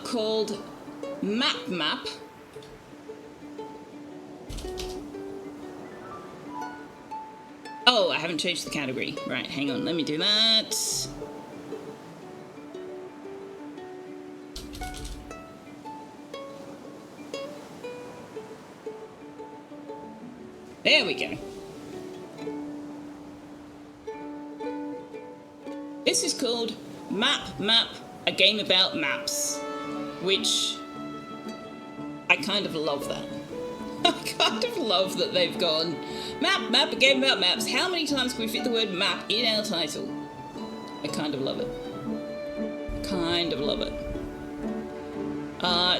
called Map. Oh, I haven't changed the category. Right, hang on, let me do that. There we go. This is called Map, a game about maps, which I kind of love that. I kind of love that they've gone, Map, a game about maps. How many times can we fit the word map in our title? I kind of love it. Kind of love it.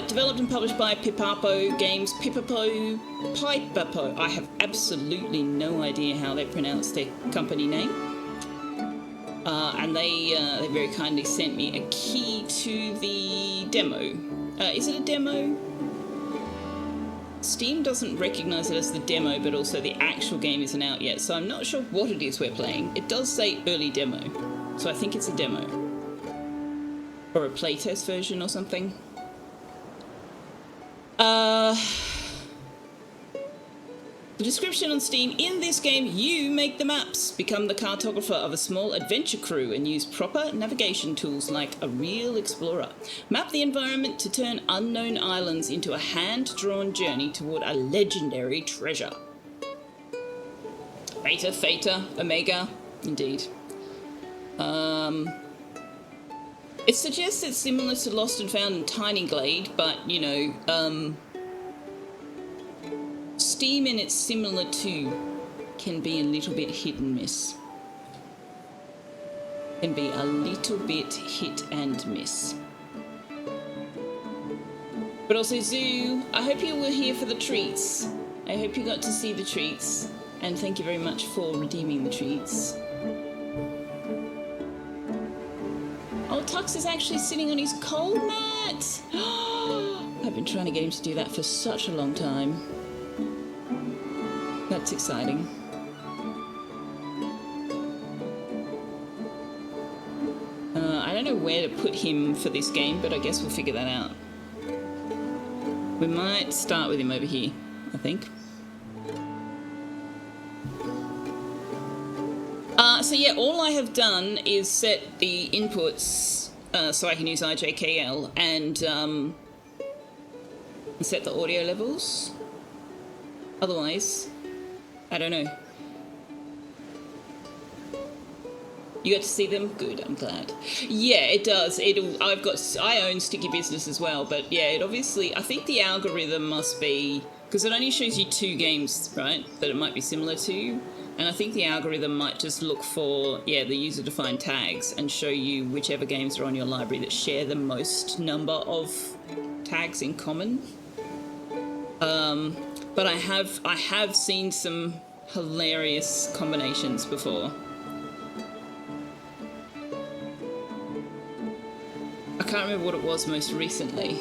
Developed and published by Pipapo Games. Pipapo. I have absolutely no idea how they pronounce their company name. And they very kindly sent me a key to the demo. Is it a demo? Steam doesn't recognise it as the demo, but also the actual game isn't out yet, so I'm not sure what it is we're playing. It does say early demo, so I think it's a demo. Or a playtest version or something. The description on Steam: in this game, you make the maps, become the cartographer of a small adventure crew, and use proper navigation tools like a real explorer. Map the environment to turn unknown islands into a hand-drawn journey toward a legendary treasure. Theta, Omega, indeed. It suggests it's similar to Lost and Found and Tiny Glade, but, you know, Steam and its similar to can be a little bit hit and miss. Can be a little bit hit and miss. But also, Zoo, I hope you were here for the treats. I hope you got to see the treats. And thank you very much for redeeming the treats. Oh, Tux is actually sitting on his cold mat. I've been trying to get him to do that for such a long time. That's exciting. I don't know where to put him for this game, but I guess we'll figure that out. We might start with him over here, I think. So yeah, all I have done is set the inputs so I can use IJKL and set the audio levels. Otherwise, I don't know. You got to see them? Good, I'm glad. Yeah, it does. I own Sticky Business as well, but yeah, it obviously, I think the algorithm must be, because it only shows you 2 games, right, that it might be similar to, and I think the algorithm might just look for, yeah, the user-defined tags and show you whichever games are on your library that share the most number of tags in common. But I have seen some hilarious combinations before. I can't remember what it was most recently.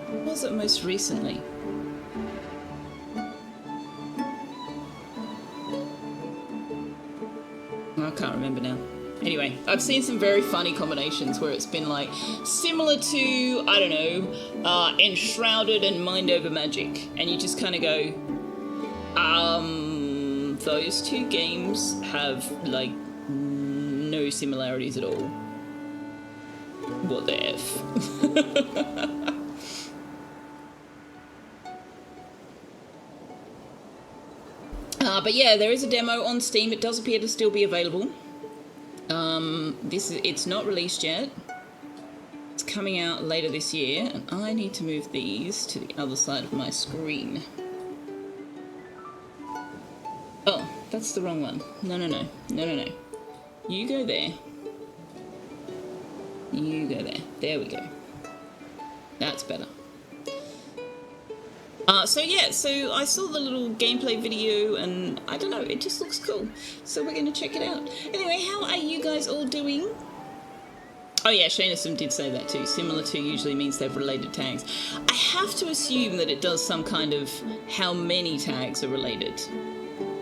What was it most recently? I can't remember now. Anyway, I've seen some very funny combinations where it's been like similar to, I don't know, Enshrouded and Mind Over Magic, and you just kind of go, those 2 games have like no similarities at all. What the F? But yeah, there is a demo on Steam. It does appear to still be available. It's not released yet. It's coming out later this year, and I need to move these to the other side of my screen. Oh, that's the wrong one. No. You go there. You go there. There we go. That's better. So yeah, so I saw the little gameplay video and I don't know, it just looks cool. So we're going to check it out. Anyway, how are you guys all doing? Oh yeah, Shanison did say that too. Similar to usually means they've related tags. I have to assume that it does some kind of how many tags are related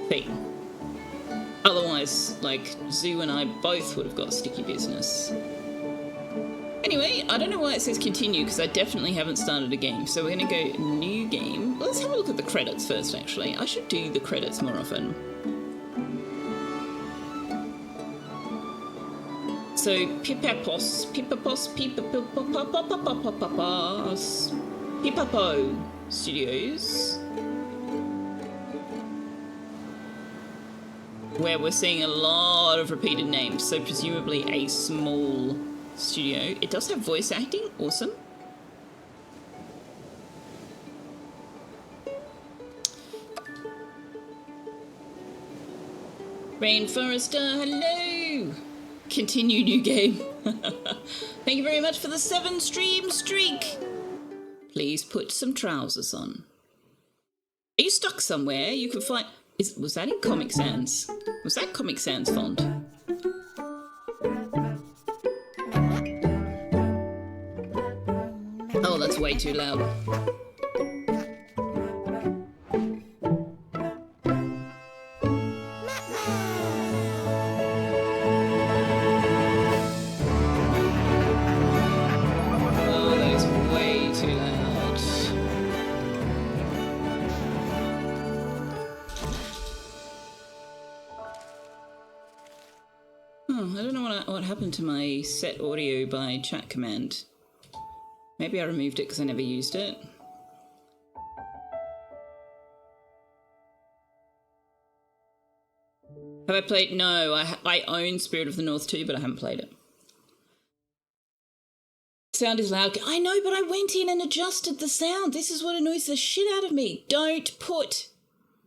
thing. Otherwise, like, Zoo and I both would have got sticky business. Anyway, I don't know why it says continue, because I definitely haven't started a game. So we're going to go new game. Let's have a look at the credits first, actually. I should do the credits more often. So, Pipapo Studios, where we're seeing a lot of repeated names, so presumably a small studio. It does have voice acting, awesome. Rainforester, hello! Continue new game. Thank you very much for the 7 stream streak. Please put some trousers on. Are you stuck somewhere? You can find... was that in Comic Sans? Was that Comic Sans font? Oh, that's way too loud. I don't know what happened to my set audio by chat command. Maybe I removed it because I never used it. Have I played? No, I own Spirit of the North 2, but I haven't played it. Sound is loud. I know, but I went in and adjusted the sound. This is what annoys the shit out of me. Don't put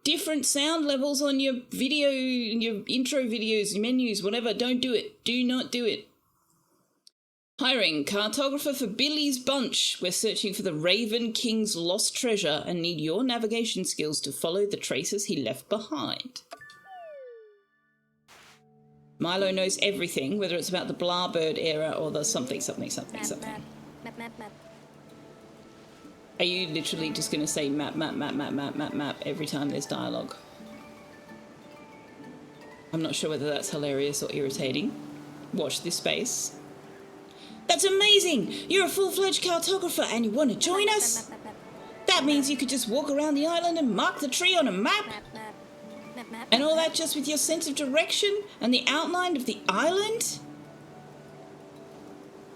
different sound levels on your video, your intro videos, your menus, whatever. Don't do it. Do not do it. Hiring cartographer for Billy's Bunch. We're searching for the Raven King's lost treasure and need your navigation skills to follow the traces he left behind. Milo knows everything, whether it's about the Blarbird era or the something. Are you literally just going to say map every time there's dialogue? I'm not sure whether that's hilarious or irritating. Watch this space. That's amazing! You're a full-fledged cartographer and you want to join us? That means you could just walk around the island and mark the tree on a map? And all that just with your sense of direction and the outline of the island?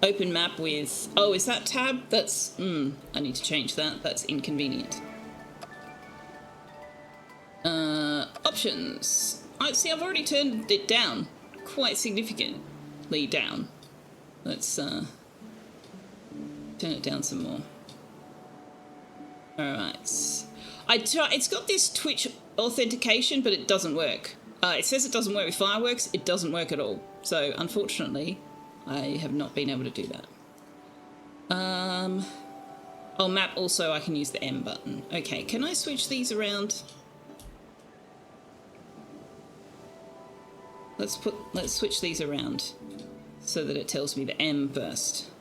Open map with... Oh, is that tab? That's... I need to change that. That's inconvenient. Options. See, I've already turned it down. Quite significantly down. Let's turn it down some more. Alright. It's got this Twitch authentication, but it doesn't work. It says it doesn't work with fireworks. It doesn't work at all. So, unfortunately, I have not been able to do that. Oh, map also, I can use the M button. Okay, can I switch these around? Let's switch these around so that it tells me the M first.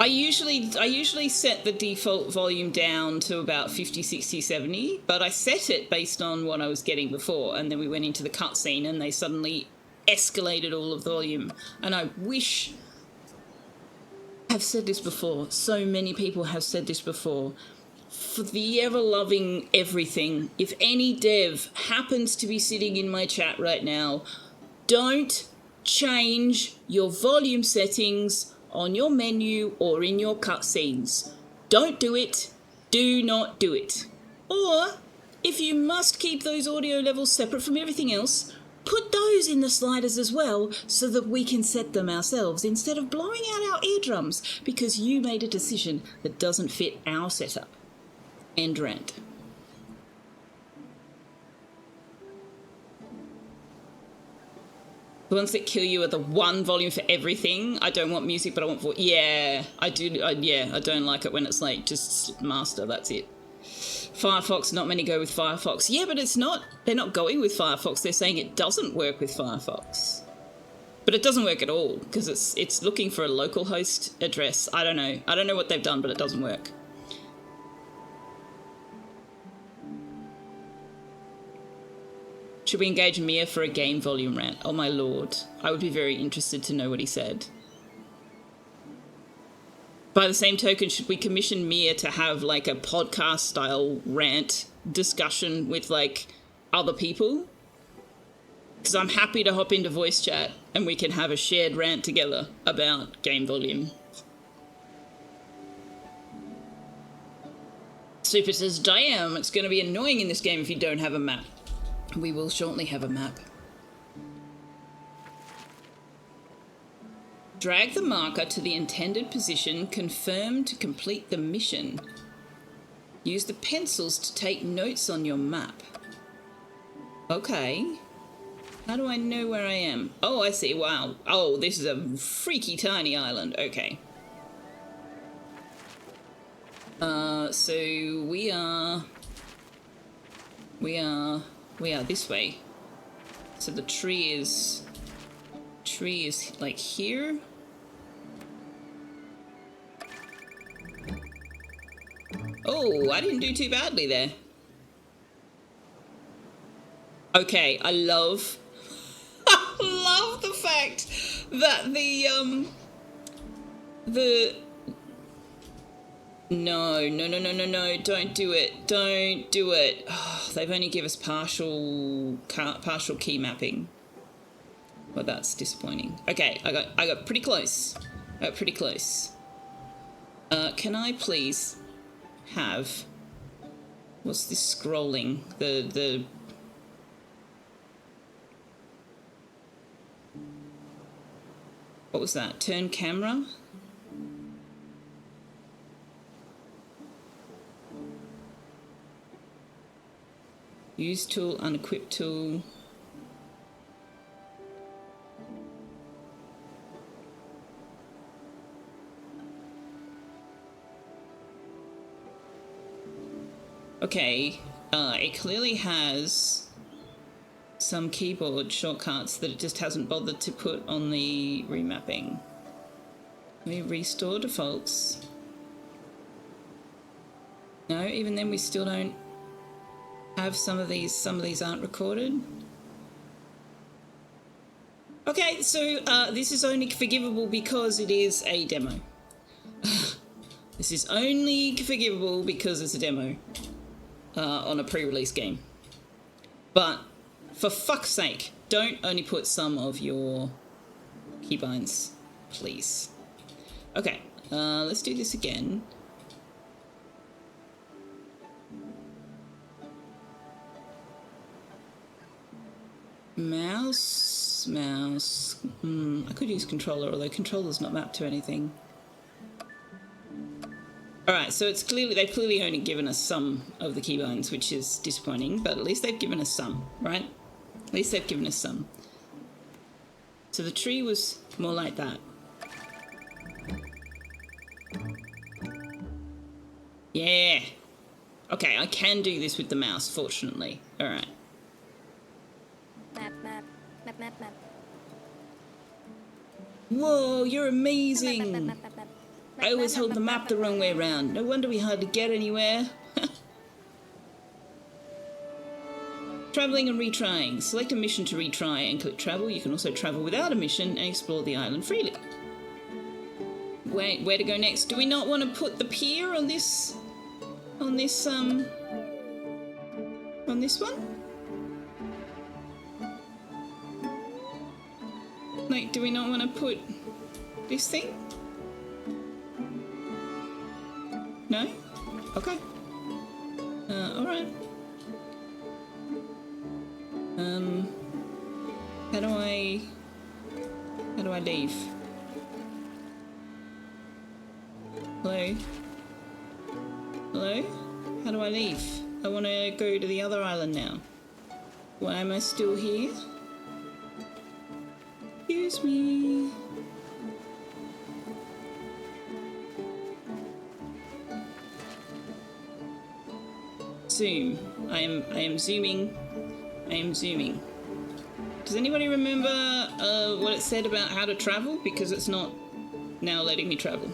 I usually set the default volume down to about 50, 60, 70, but I set it based on what I was getting before, and then we went into the cutscene and they suddenly escalated all of the volume. And I wish... I've said this before, so many people have said this before. For the ever-loving everything, if any dev happens to be sitting in my chat right now, don't change your volume settings on your menu or in your cutscenes. Don't do it. Do not do it. Or, if you must keep those audio levels separate from everything else, put those in the sliders as well so that we can set them ourselves instead of blowing out our eardrums because you made a decision that doesn't fit our setup. End rant. The ones that kill you are the one volume for everything. I don't want music, but I want voice. Yeah, I do. Yeah, I don't like it when it's like just master, that's it. Firefox, not many go with Firefox. Yeah, but it's not. They're not going with Firefox. They're saying it doesn't work with Firefox. But it doesn't work at all because it's looking for a localhost address. I don't know. I don't know what they've done, but it doesn't work. Should we engage Mia for a game volume rant? Oh my lord. I would be very interested to know what he said. By the same token, should we commission Mia to have like a podcast style rant discussion with like other people? Because I'm happy to hop into voice chat and we can have a shared rant together about game volume. Super says, damn, it's going to be annoying in this game if you don't have a map. We will shortly have a map. Drag the marker to the intended position, confirm to complete the mission. Use the pencils to take notes on your map. Okay. How do I know where I am? Oh, I see. Wow. Oh, this is a freaky tiny island. Okay. So we are this way. So the tree is like here. Oh, I didn't do too badly there. Okay, I love the fact that no, don't do it. Oh, they've only given us partial key mapping. Well, that's disappointing. Okay, I got pretty close. Can I please have, what's this scrolling? The what was that? Turn camera? Use tool, unequip tool. Okay, it clearly has some keyboard shortcuts that it just hasn't bothered to put on the remapping. Let me restore defaults. No, even then we still don't have some of these aren't recorded. Okay, so this is only forgivable because it is a demo. This is only forgivable because it's a demo on a pre-release game. But for fuck's sake, don't only put some of your keybinds, please. Okay, let's do this again. Mouse. I could use controller, although controller's not mapped to anything. Alright, so it's they've clearly only given us some of the keybinds, which is disappointing, but at least they've given us some, right? At least they've given us some. So the tree was more like that. Yeah. Okay, I can do this with the mouse, fortunately. Alright. Map. Whoa, you're amazing! I always hold the map the wrong way around. No wonder we hardly get anywhere. Travelling and retrying. Select a mission to retry and click travel. You can also travel without a mission and explore the island freely. Wait, where to go next? Do we not want to put the pier on this one? Like, do we not want to put this thing? No? Okay. Alright. How do I leave? Hello? Hello? How do I leave? I want to go to the other island now. Why am I still here? Excuse me. Zoom. I am zooming. Does anybody remember what it said about how to travel? Because it's not now letting me travel.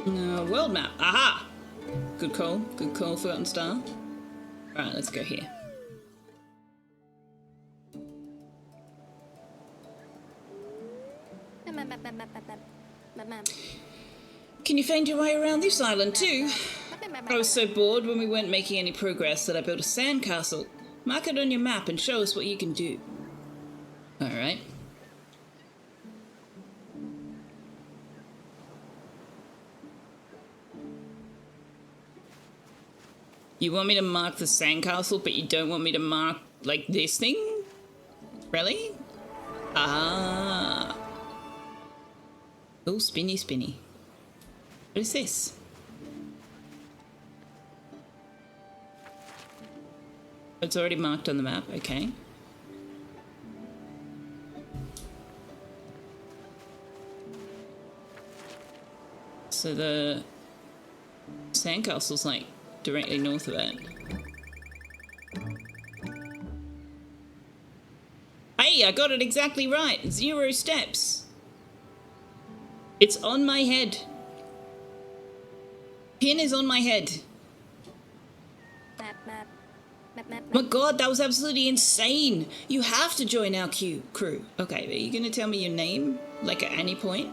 World map. Aha! Good call. Good call, Forgotten Star. Alright, let's go here. Can you find your way around this island too? I was so bored when we weren't making any progress that I built a sandcastle. Mark it on your map and show us what you can do. Alright. You want me to mark the sandcastle, but you don't want me to mark, like, this thing? Really? Ah. Oh, spinny, spinny. What is this? It's already marked on the map, okay. So the sandcastle's like directly north of it. Hey, I got it exactly right. 0 steps. It's on my head. Pin is on my head. My god, that was absolutely insane. You have to join our crew. Okay, are you going to tell me your name? Like at any point?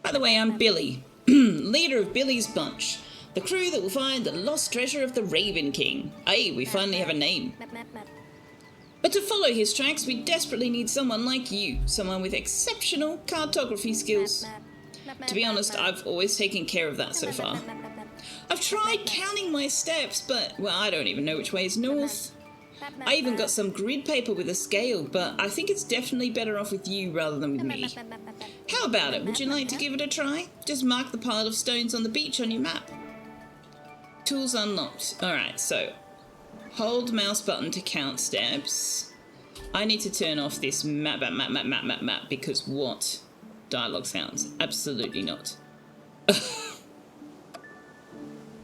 By the way, I'm Billy, leader of Billy's Bunch, the crew that will find the lost treasure of the Raven King. Aye, we finally have a name. But to follow his tracks, we desperately need someone like you, someone with exceptional cartography skills. To be honest, I've always taken care of that so far. I've tried counting my steps, but, well, I don't even know which way is north. I even got some grid paper with a scale, but I think it's definitely better off with you rather than with me. How about it? Would you like to give it a try? Just mark the pile of stones on the beach on your map. Tools unlocked. Alright, so hold mouse button to count steps. I need to turn off this map because what? Dialogue sounds. Absolutely not.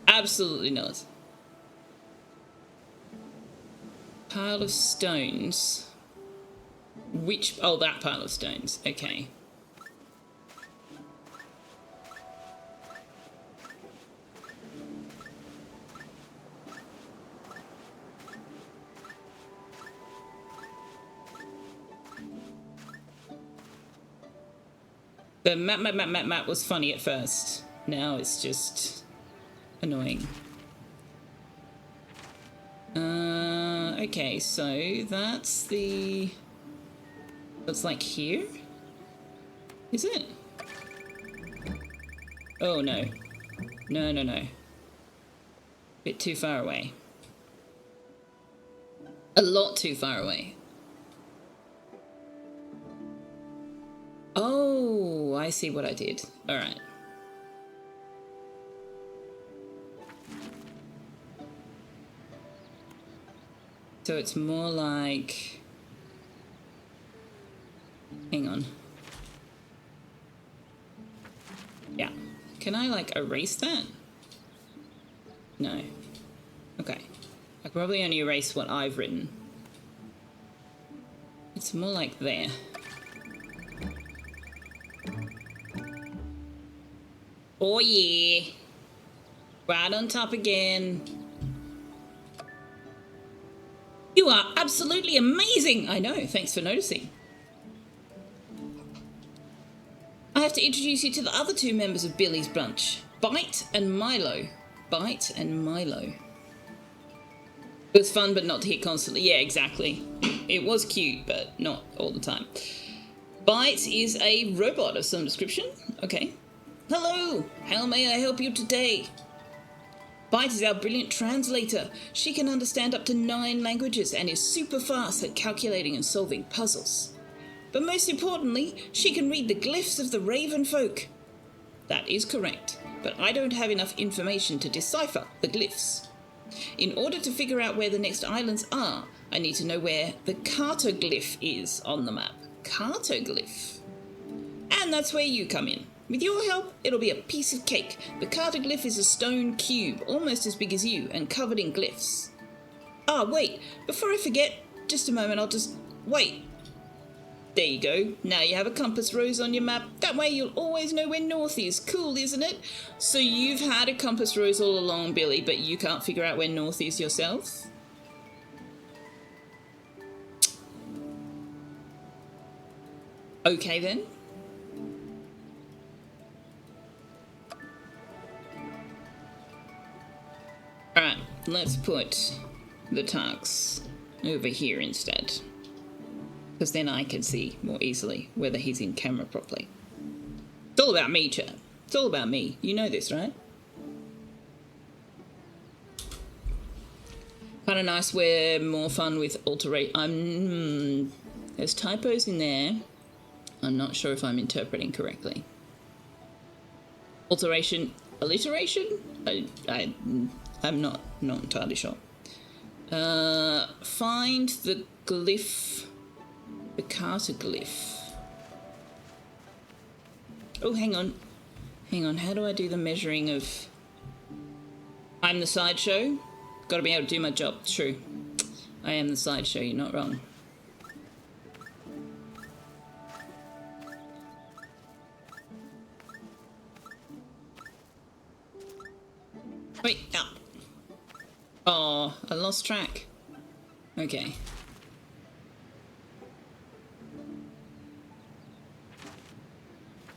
Absolutely not. Pile of stones. Which? Oh, that pile of stones. Okay. The map was funny at first. Now it's just annoying. Okay, so that's like here? Is it? Oh, no. No. Bit too far away. A lot too far away. Oh, I see what I did. Alright. So it's more like... Hang on. Yeah. Can I, like, erase that? No. Okay. I could probably only erase what I've written. It's more like there. Oh yeah. Right on top again. You are absolutely amazing! I know, thanks for noticing. I have to introduce you to the other 2 members of Billy's Bunch, Bite and Milo. Bite and Milo. It was fun, but not to hit constantly. Yeah, exactly. It was cute, but not all the time. Bite is a robot of some description. Okay. Hello! How may I help you today? Bite is our brilliant translator. She can understand up to 9 languages and is super fast at calculating and solving puzzles. But most importantly, she can read the glyphs of the Raven folk. That is correct, but I don't have enough information to decipher the glyphs. In order to figure out where the next islands are, I need to know where the cartoglyph is on the map. Cartoglyph. And that's where you come in. With your help, it'll be a piece of cake. The cartoglyph is a stone cube, almost as big as you, and covered in glyphs. Oh, wait, before I forget, just a moment, I'll just... Wait. There you go. Now you have a compass rose on your map. That way you'll always know where north is. Cool, isn't it? So you've had a compass rose all along, Billy, but you can't figure out where north is yourself? Okay, then. Alright, let's put the tux over here instead. Because then I can see more easily whether he's in camera properly. It's all about me, chat. It's all about me. You know this, right? Kind of nice. We're more fun with alterate. There's typos in there. I'm not sure if I'm interpreting correctly. Alteration, alliteration? I'm not entirely sure. Find the glyph. The Carter glyph. Oh, hang on. Hang on, how do I do the measuring of... I'm the sideshow? Gotta be able to do my job. True. I am the sideshow, you're not wrong. Wait, ah. Oh, I lost track. Okay.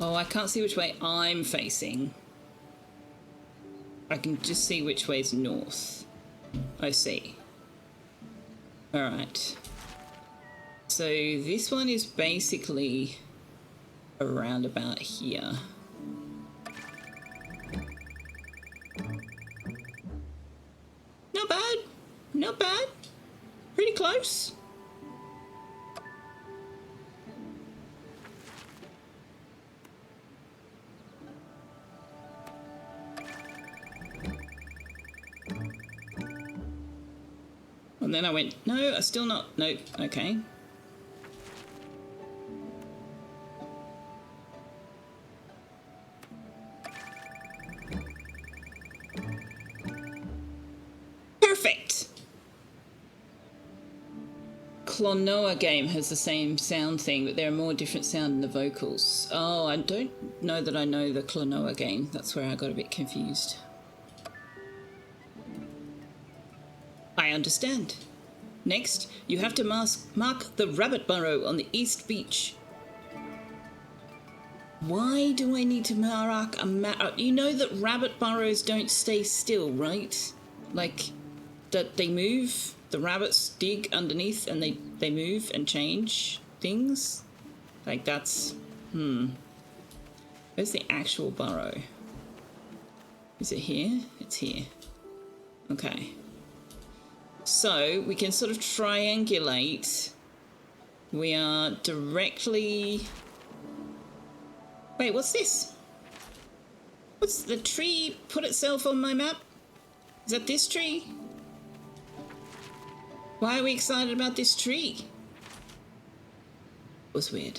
Oh, I can't see which way I'm facing. I can just see which way's north. I see. Alright. So this one is basically around about here. Not bad. Not bad. Pretty close. And then I went, no, I still not, no, okay. Perfect! Clonoa game has the same sound thing, but there are more different sound in the vocals. Oh, I don't know that I know the Clonoa game. That's where I got a bit confused. I understand. Next, you have to mark the rabbit burrow on the east beach. Why do I need to mark a map? You know that rabbit burrows don't stay still, right? Like, that they move, the rabbits dig underneath and they move and change things. Like, that's... Where's the actual burrow? Is it here? It's here. Okay. So we can sort of triangulate. We are directly... Wait, what's this? What's the tree put itself on my map? Is that this tree? Why are we excited about this tree? It was weird.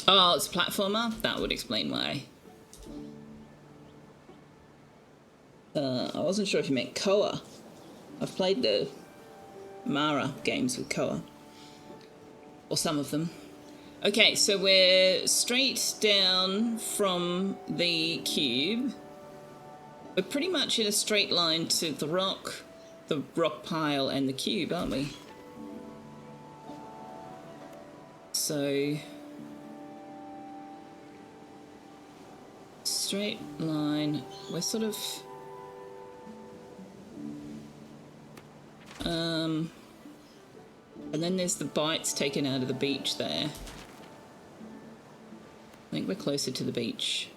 Oh, it's a platformer? That would explain why. I wasn't sure if you meant Koa. I've played the Mara games with Koa. Or some of them. Okay, so we're straight down from the cube. We're pretty much in a straight line to the rock pile and the cube, aren't we? So... straight line. We're sort of... and then there's the bites taken out of the beach there. I think we're closer to the beach.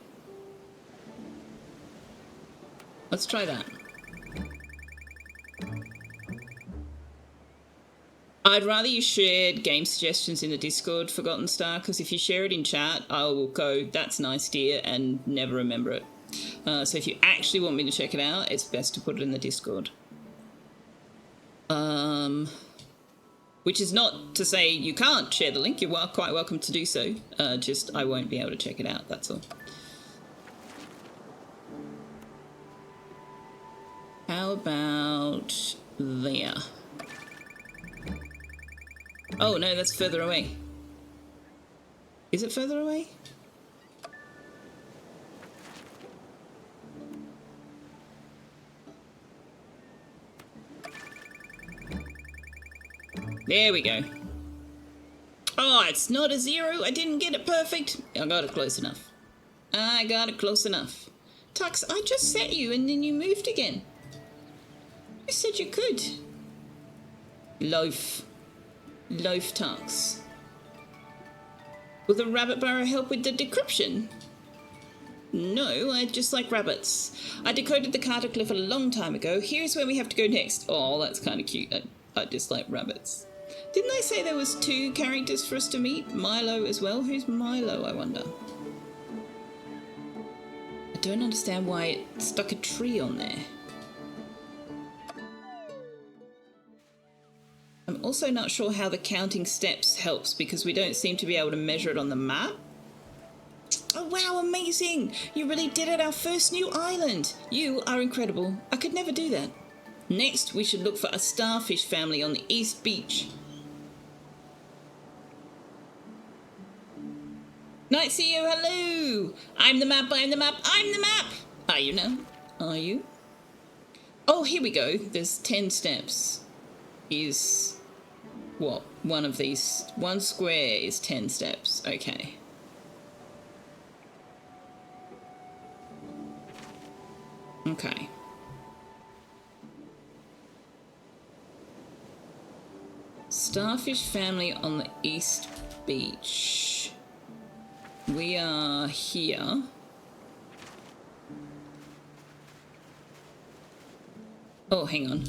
Let's try that. I'd rather you shared game suggestions in the Discord, Forgotten Star, because if you share it in chat, I will go, that's nice, dear, and never remember it. So if you actually want me to check it out, it's best to put it in the Discord. Which is not to say you can't share the link. You're quite welcome to do so. Just I won't be able to check it out, that's all. How about there? Oh no, that's further away. Is it further away? There we go. Oh, it's not a 0. I didn't get it perfect. I got it close enough. I got it close enough. Tux, I just set you and then you moved again. You said you could. Loaf. Loaf Tux. Will the rabbit burrow help with the decryption? No, I just like rabbits. I decoded the cartoglyph a long time ago. Here's where we have to go next. Oh, that's kind of cute. I just like rabbits. Didn't I say there was 2 characters for us to meet? Milo as well? Who's Milo, I wonder? I don't understand why it stuck a tree on there. I'm also not sure how the counting steps helps because we don't seem to be able to measure it on the map. Oh wow, amazing! You really did it, our first new island! You are incredible. I could never do that. Next, we should look for a starfish family on the East Beach. Night CEO, hello! I'm the map, I'm the map, I'm the map! Are you now? Are you? Oh, here we go. There's 10 steps. Is what? One of these. One square is 10 steps. Okay. Okay. Starfish family on the East Beach. We are here. Oh, hang on.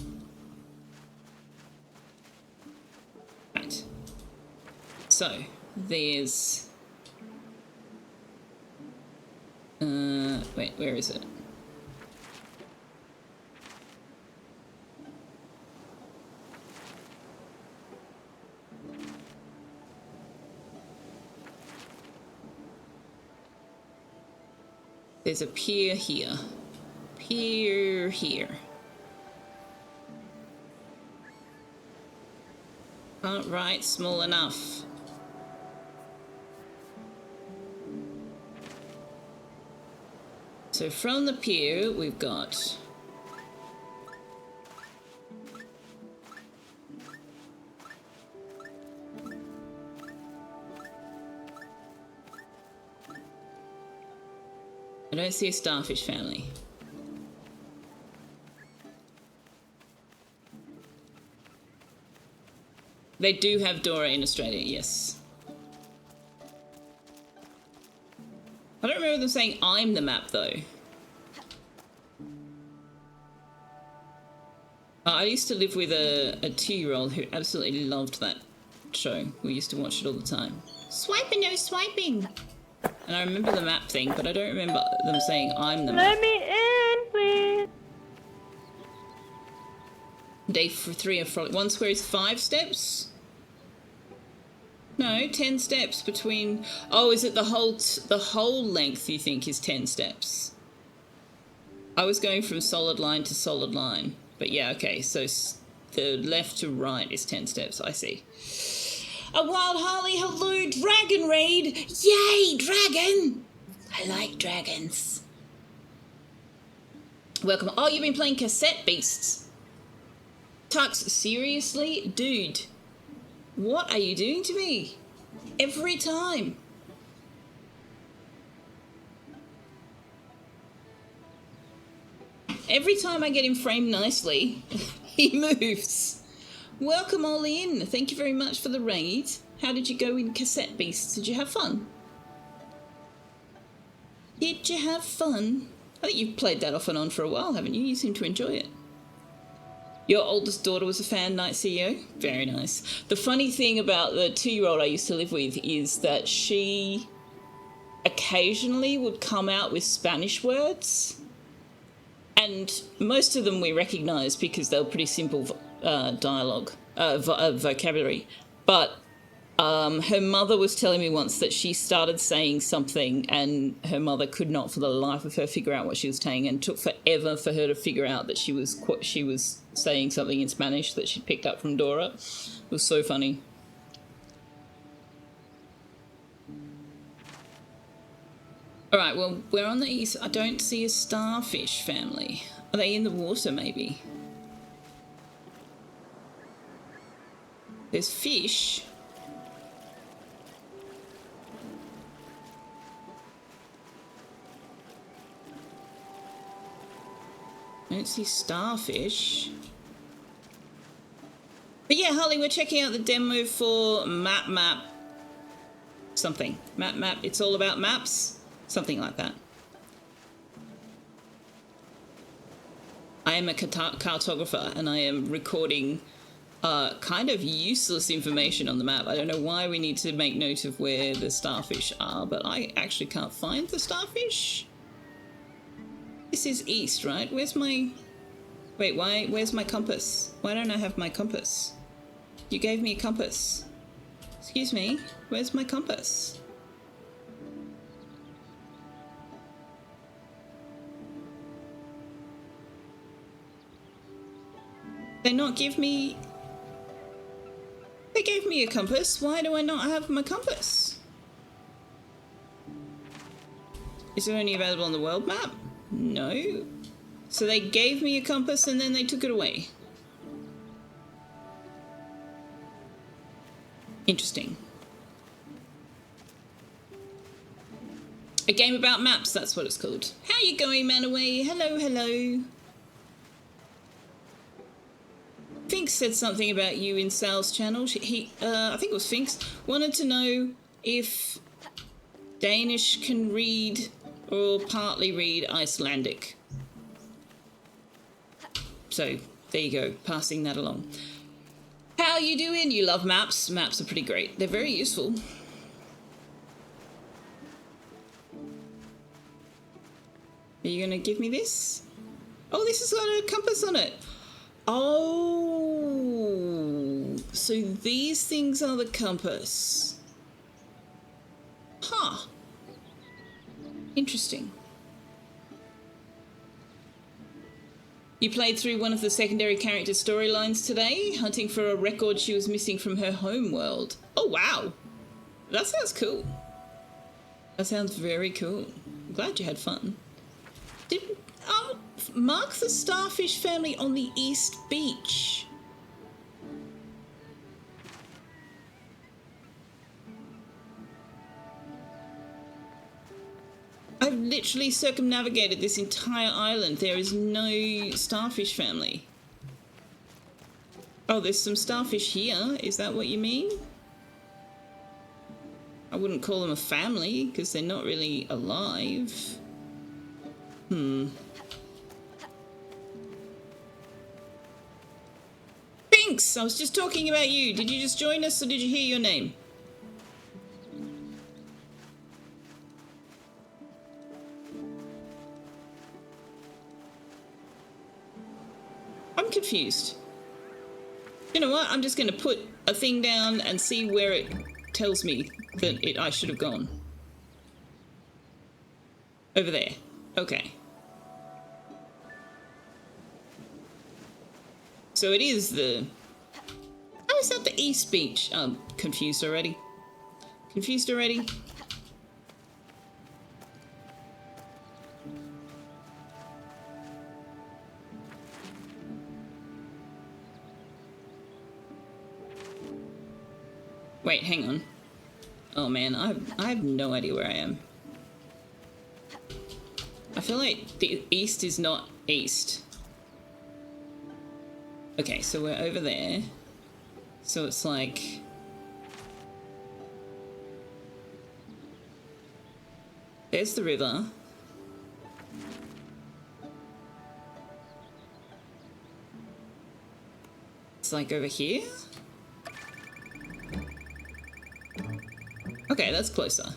Right. So, there's... wait, where is it? There's a pier here. Pier here. Can't write small enough. So from the pier, we've got... I don't see a starfish family. They do have Dora in Australia, yes. I don't remember them saying I'm the map, though. I used to live with a 2-year-old who absolutely loved that show. We used to watch it all the time. Swiping, no swiping! And I remember the map thing, but I don't remember them saying I'm the map. Let me in, please. Day 3 of Frolic. One square is 5 steps? No, 10 steps between... Oh, is it the whole length you think is 10 steps? I was going from solid line to solid line. But yeah, okay, so the left to right is 10 steps, I see. A wild Harley, hello, dragon raid! Yay, dragon! I like dragons. Welcome. Oh, you've been playing Cassette Beasts. Tux, seriously? Dude, what are you doing to me? Every time. Every time I get him framed nicely, he moves. Welcome all in. Thank you very much for the raid. How did you go in Cassette Beasts? Did you have fun? Did you have fun? I think you've played that off and on for a while, haven't you? You seem to enjoy it. Your oldest daughter was a fan, Night CEO? Very nice. The funny thing about the 2-year-old I used to live with is that she occasionally would come out with Spanish words. And most of them we recognise because they were pretty simple dialogue, vocabulary. But Her mother was telling me once that she started saying something and her mother could not for the life of her figure out what she was saying, and it took forever for her to figure out that she was saying something in Spanish that she'd picked up from Dora. It was so funny. All right, well, we're on the east. I don't see a starfish family. Are they in the water, maybe? There's fish. I don't see starfish. But yeah, Harley, we're checking out the demo for map something. Map. It's all about maps. Something like that. I am a cartographer and I am recording kind of useless information on the map. I don't know why we need to make note of where the starfish are, but I actually can't find the starfish. This is east, right? Where's my... Wait, why? Where's my compass? Why don't I have my compass? You gave me a compass. Excuse me, where's my compass? They not give me... They gave me a compass. Why do I not have my compass? Is it only available on the world map? No. So they gave me a compass and then they took it away. Interesting. A game about maps, that's what it's called. How you going, Manaway? Hello, hello. Finks said something about you in Sal's channel. I think it was Finks, wanted to know if Danish can read or partly read Icelandic. So, there you go, passing that along. How you doing? You love maps? Maps are pretty great. They're very useful. Are you gonna give me this? Oh, this has got a compass on it. Oh, so these things are the compass. Huh. Interesting. You played through one of the secondary character storylines today, hunting for a record she was missing from her home world. Oh, wow. That sounds cool. That sounds very cool. I'm glad you had fun. Mark the starfish family on the East Beach. I've literally circumnavigated this entire island. There is no starfish family. Oh, there's some starfish here. Is that what you mean? I wouldn't call them a family because they're not really alive. Binks! I was just talking about you. Did you just join us or did you hear your name? I'm confused. You know what? I'm just going to put a thing down and see where it tells me that I should have gone. Over there. Okay. So it is the... How is that the East Beach? I'm confused already. Confused already? Wait, hang on. Oh man, I have no idea where I am. I feel like the east is not east. Okay, so we're over there. So it's like... There's the river. It's like over here? Okay, that's closer.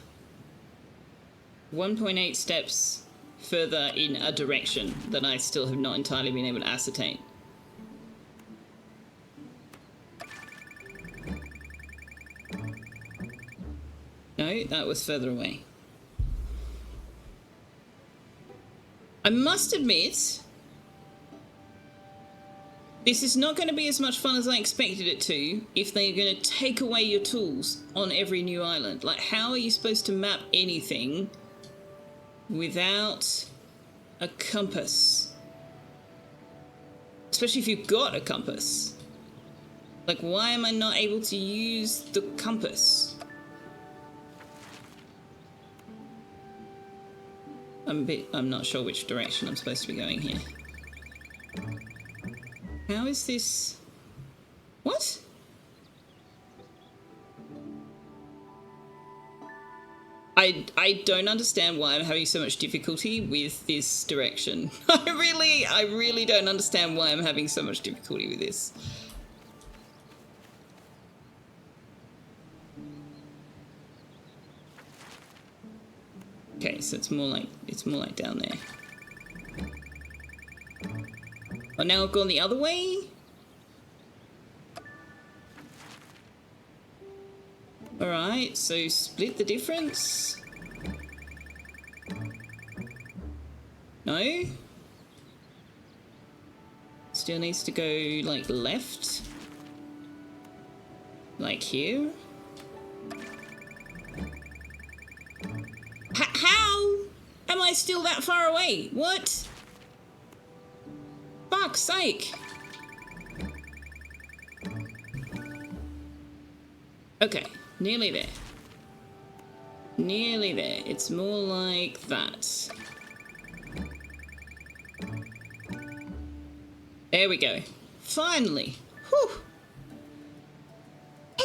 1.8 steps further in a direction that I still have not entirely been able to ascertain. No, that was further away. I must admit, this is not going to be as much fun as I expected it to if they're going to take away your tools on every new island. Like, how are you supposed to map anything without a compass? Especially if you've got a compass. Like, why am I not able to use the compass? I'm not sure which direction I'm supposed to be going here. How is this? What? I don't understand why I'm having so much difficulty with this direction. I really don't understand why I'm having so much difficulty with this. Okay, so it's more like down there. Oh, now I've gone the other way? Alright, so split the difference? No? Still needs to go, like, left? Like here? How am I still that far away? What? Fuck's sake. Okay, nearly there. Nearly there. It's more like that. There we go. Finally. Whew.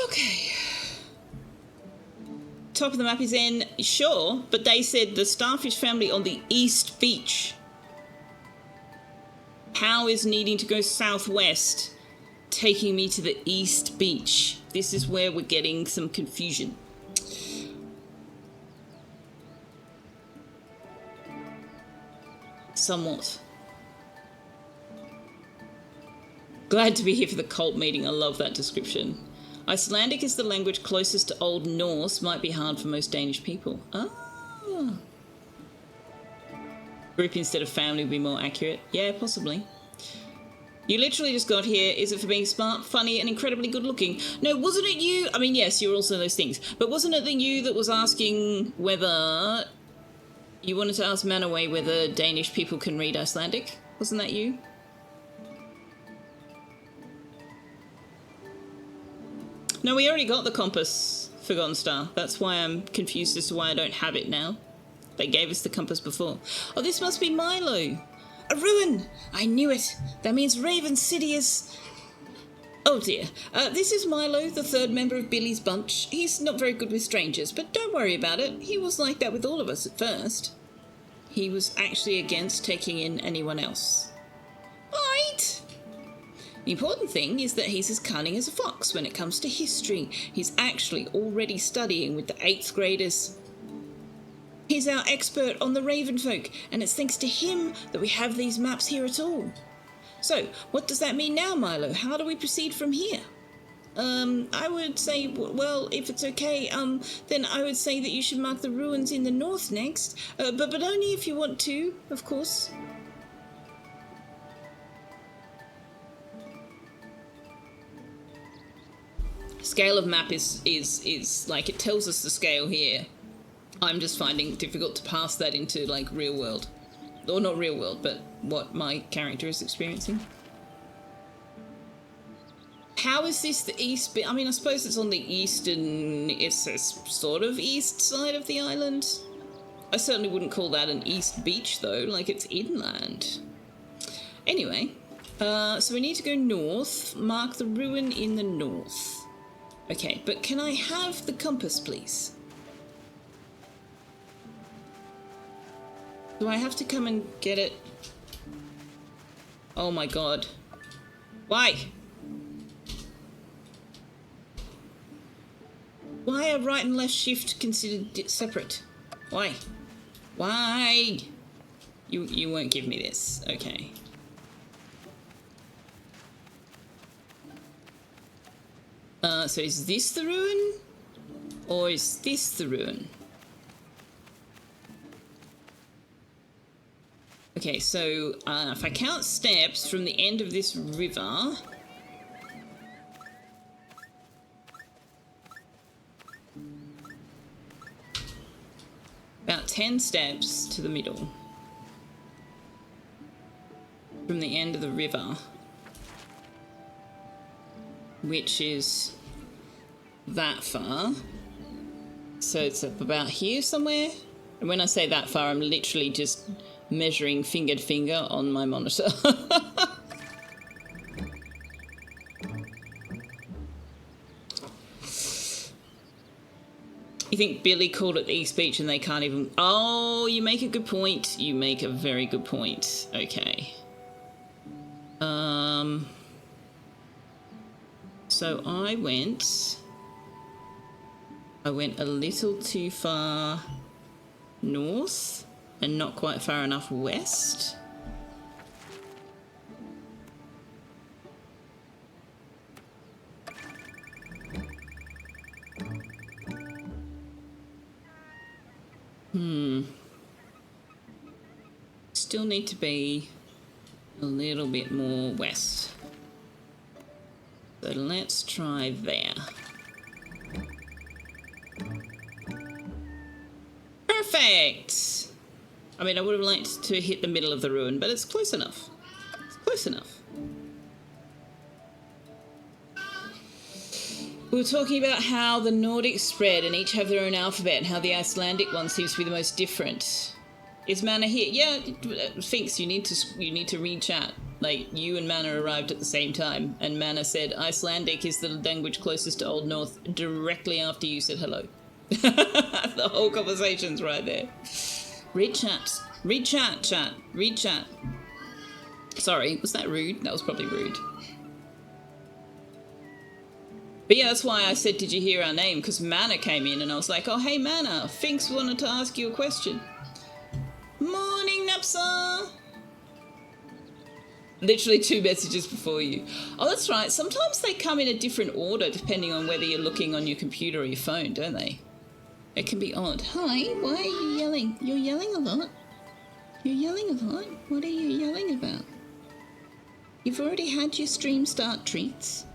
Okay. Top of the map is in. Sure, but they said the starfish family on the east beach. How is needing to go southwest taking me to the east beach? This is where we're getting some confusion. Somewhat. Glad to be here for the cult meeting. I love that description. Icelandic is the language closest to Old Norse. Might be hard for most Danish people. Ah. Group instead of family would be more accurate. Yeah, possibly. You literally just got here. Is it for being smart, funny, and incredibly good looking? No, wasn't it you? I mean, yes, you're also those things. But wasn't it you that was asking whether... You wanted to ask Manaway whether Danish people can read Icelandic? Wasn't that you? No, we already got the compass, Forgotten Star. That's why I'm confused as to why I don't have it now. They gave us the compass before. Oh, this must be Milo. A ruin! I knew it. That means Raven City is... Oh dear. This is Milo, the third member of Billy's bunch. He's not very good with strangers, but don't worry about it. He was like that with all of us at first. He was actually against taking in anyone else. Right! The important thing is that he's as cunning as a fox when it comes to history. He's actually already studying with the 8th graders. He's our expert on the Ravenfolk, and it's thanks to him that we have these maps here at all. So, what does that mean now, Milo? How do we proceed from here? I would say, well, if it's okay, then I would say that you should mark the ruins in the north next, but only if you want to, of course. Scale of map is like, it tells us the scale here. I'm just finding it difficult to pass that into, like, real world. Or not real world, but what my character is experiencing. How is this the east bit? I mean, I suppose it's on the eastern... It's a sort of east side of the island. I certainly wouldn't call that an east beach, though. Like, it's inland. Anyway, so we need to go north. Mark the ruin in the north. Okay, but can I have the compass, please? Do I have to come and get it? Oh my god. Why? Why are right and left shift considered separate? Why? Why? You won't give me this. Okay. So is this the ruin? Or is this the ruin? Okay, so if I count steps from the end of this river... about 10 steps to the middle. From the end of the river. Which is that far. So it's up about here somewhere. And when I say that far, I'm literally just measuring finger to finger on my monitor. You think Billy called it the East Beach and they can't even... Oh, you make a good point. You make a very good point. Okay. So I went a little too far north and not quite far enough west. Still need to be a little bit more west. So let's try there. Perfect! I mean, I would have liked to hit the middle of the ruin, but it's close enough. It's close enough. We were talking about how the Nordics spread and each have their own alphabet and how the Icelandic one seems to be the most different. Is Mana here? Yeah, Finks, you need to read chat. Like, you and Mana arrived at the same time, and Mana said Icelandic is the language closest to Old North directly after you said hello. The whole conversation's right there. Read chat. Read chat, chat. Read chat. Sorry, was that rude? That was probably rude. But yeah, that's why I said, did you hear our name? Because Mana came in and I was like, oh, hey, Mana, Finks wanted to ask you a question. Morning, Napsa! Literally 2 messages before you. Oh, that's right. Sometimes they come in a different order depending on whether you're looking on your computer or your phone, don't they? It can be odd. Hi, why are you yelling? You're yelling a lot. You're yelling a lot? What are you yelling about? You've already had your stream start treats.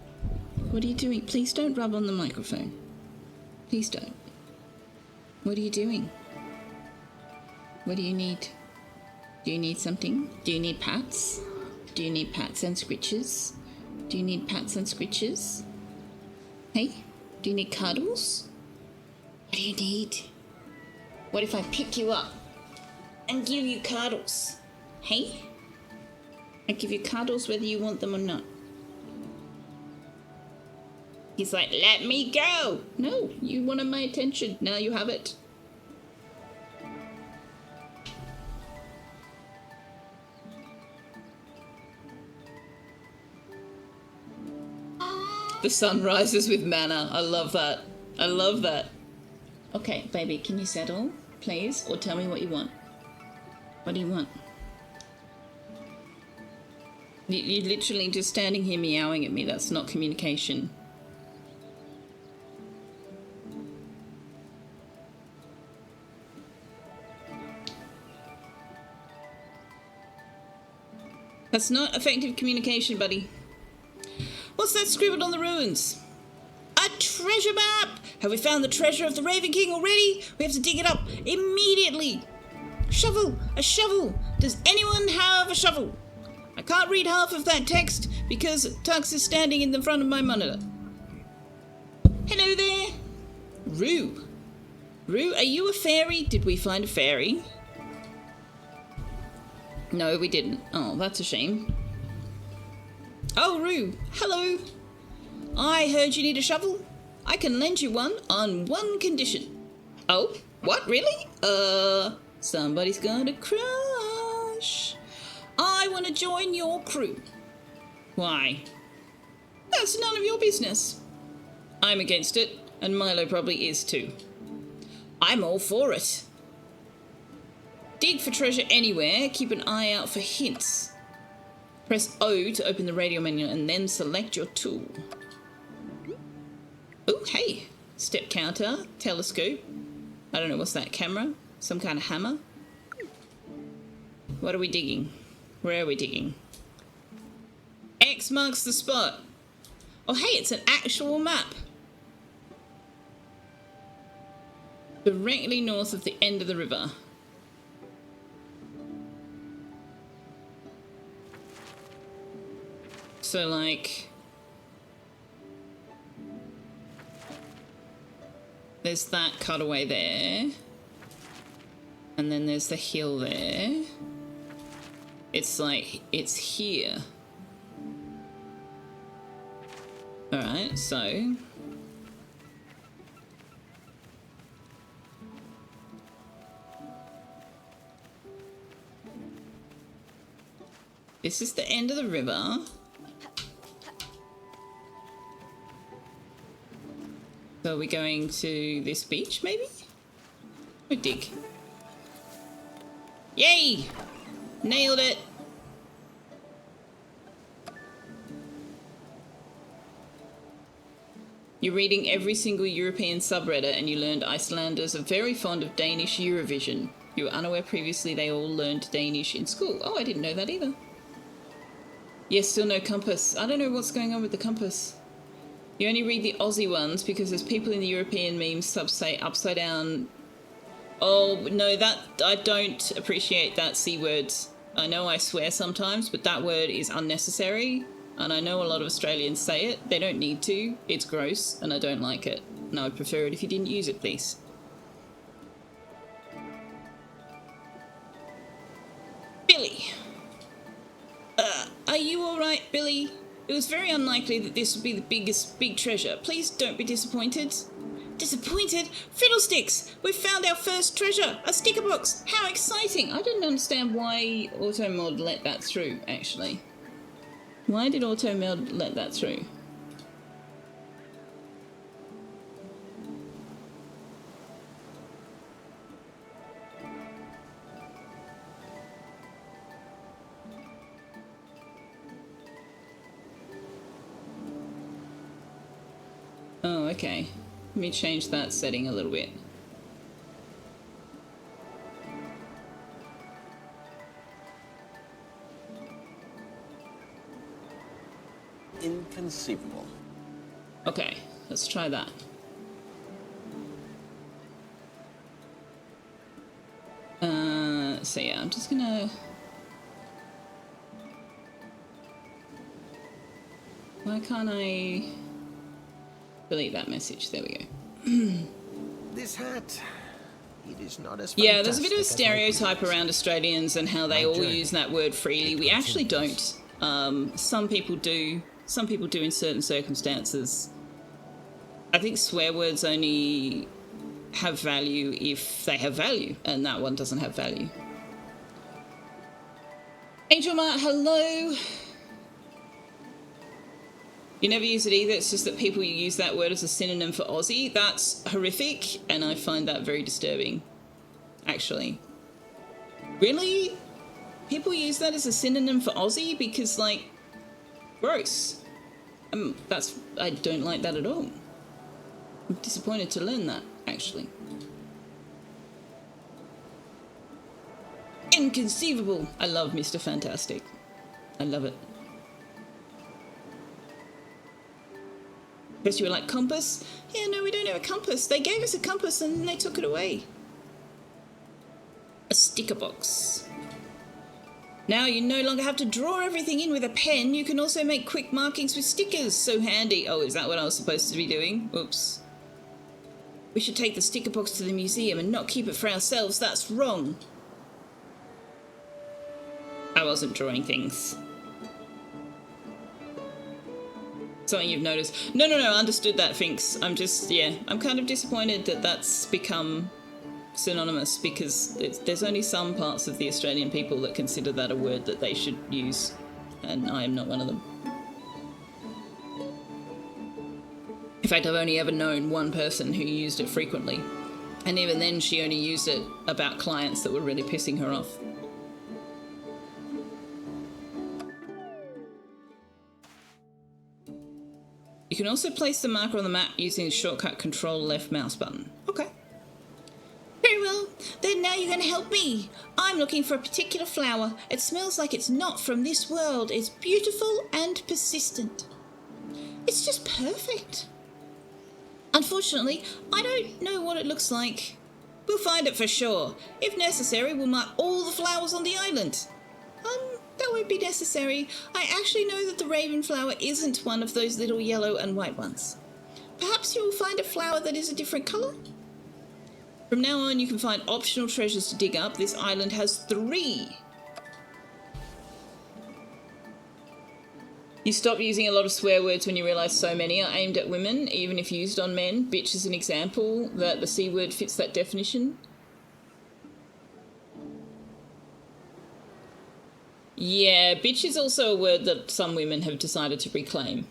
What are you doing? Please don't rub on the microphone. Please don't. What are you doing? What do you need? Do you need something? Do you need pats? Do you need pats and scritches? Do you need pats and scritches? Hey? Do you need cuddles? What do you need? What if I pick you up and give you cuddles? Hey? I give you cuddles whether you want them or not. He's like, let me go. No, you wanted my attention. Now you have it. The sun rises with Mana. I love that. I love that. Okay, baby, can you settle, please? Or tell me what you want. What do you want? You're literally just standing here meowing at me. That's not communication. That's not effective communication, buddy. What's that scribbled on the ruins? A treasure map! Have we found the treasure of the Raven King already? We have to dig it up immediately. Shovel! A shovel! Does anyone have a shovel? I can't read half of that text because Tux is standing in the front of my monitor. Hello there! Rue. Rue, are you a fairy? Did we find a fairy? No, we didn't. Oh, that's a shame. Oh, Rue, hello. I heard you need a shovel. I can lend you one on one condition. Oh, what, really? Somebody's got a crush. I want to join your crew. Why? That's none of your business. I'm against it, and Milo probably is too. I'm all for it. Dig for treasure anywhere, keep an eye out for hints. Press O to open the radio menu and then select your tool. Oh, hey. Step counter, telescope. I don't know, what's that, camera? Some kind of hammer? What are we digging? Where are we digging? X marks the spot. Oh, hey, it's an actual map. Directly north of the end of the river. So, like... there's that cutaway there. And then there's the hill there. It's like, it's here. Alright, so... this is the end of the river. So we're going to this beach, maybe? We dig. Yay! Nailed it! You're reading every single European subreddit and you learned Icelanders are very fond of Danish Eurovision. You were unaware previously they all learned Danish in school. Oh, I didn't know that either. Yes, still no compass. I don't know what's going on with the compass. You only read the Aussie ones because there's people in the European memes say upside down. Oh, no, that I don't appreciate that C word. I know I swear sometimes, but that word is unnecessary. And I know a lot of Australians say it. They don't need to. It's gross, and I don't like it. And I would prefer it if you didn't use it, please. Billy! Are you alright, Billy? It was very unlikely that this would be the big treasure. Please don't be disappointed. Disappointed? Fiddlesticks! We've found our first treasure! A sticker box! How exciting! I didn't understand why Automod let that through, actually. Why did Automod let that through? Oh, okay. Let me change that setting a little bit. Inconceivable. Okay, let's try that. So yeah, I'm just gonna... why can't I delete that message? There we go. This hat, it is not as yeah, there's a bit of a fantastic as my stereotype previous. around Australians and how they My all journey use that word freely. We actually don't. Some people do. Some people do in certain circumstances. I think swear words only have value if they have value, and that one doesn't have value. Angel Mart, hello. You never use it either. It's just that people use that word as a synonym for Aussie. That's horrific, and I find that very disturbing, actually. Really? People use that as a synonym for Aussie? Because, like, gross. I don't like that at all. I'm disappointed to learn that, actually. Inconceivable! I love Mr. Fantastic. I love it. First you were like, compass? Yeah, no, we don't have a compass. They gave us a compass and then they took it away. A sticker box. Now you no longer have to draw everything in with a pen. You can also make quick markings with stickers. So handy. Oh, is that what I was supposed to be doing? Oops. We should take the sticker box to the museum and not keep it for ourselves. That's wrong. I wasn't drawing things. Something you've noticed. No, understood that, Finks. I'm just, yeah, I'm kind of disappointed that that's become synonymous because there's only some parts of the Australian people that consider that a word that they should use, and I am not one of them. In fact, I've only ever known one person who used it frequently, and even then she only used it about clients that were really pissing her off. You can also place the marker on the map using the shortcut control left mouse button. Okay. Very well. Then now you're going to help me. I'm looking for a particular flower. It smells like it's not from this world. It's beautiful and persistent. It's just perfect. Unfortunately, I don't know what it looks like. We'll find it for sure. If necessary, we'll mark all the flowers on the island. That won't be necessary. I actually know that the raven flower isn't one of those little yellow and white ones. Perhaps you will find a flower that is a different colour? From now on, you can find optional treasures to dig up. This island has 3. You stop using a lot of swear words when you realise so many are aimed at women, even if used on men. Bitch is an example that the C word fits that definition. Yeah, bitch is also a word that some women have decided to reclaim.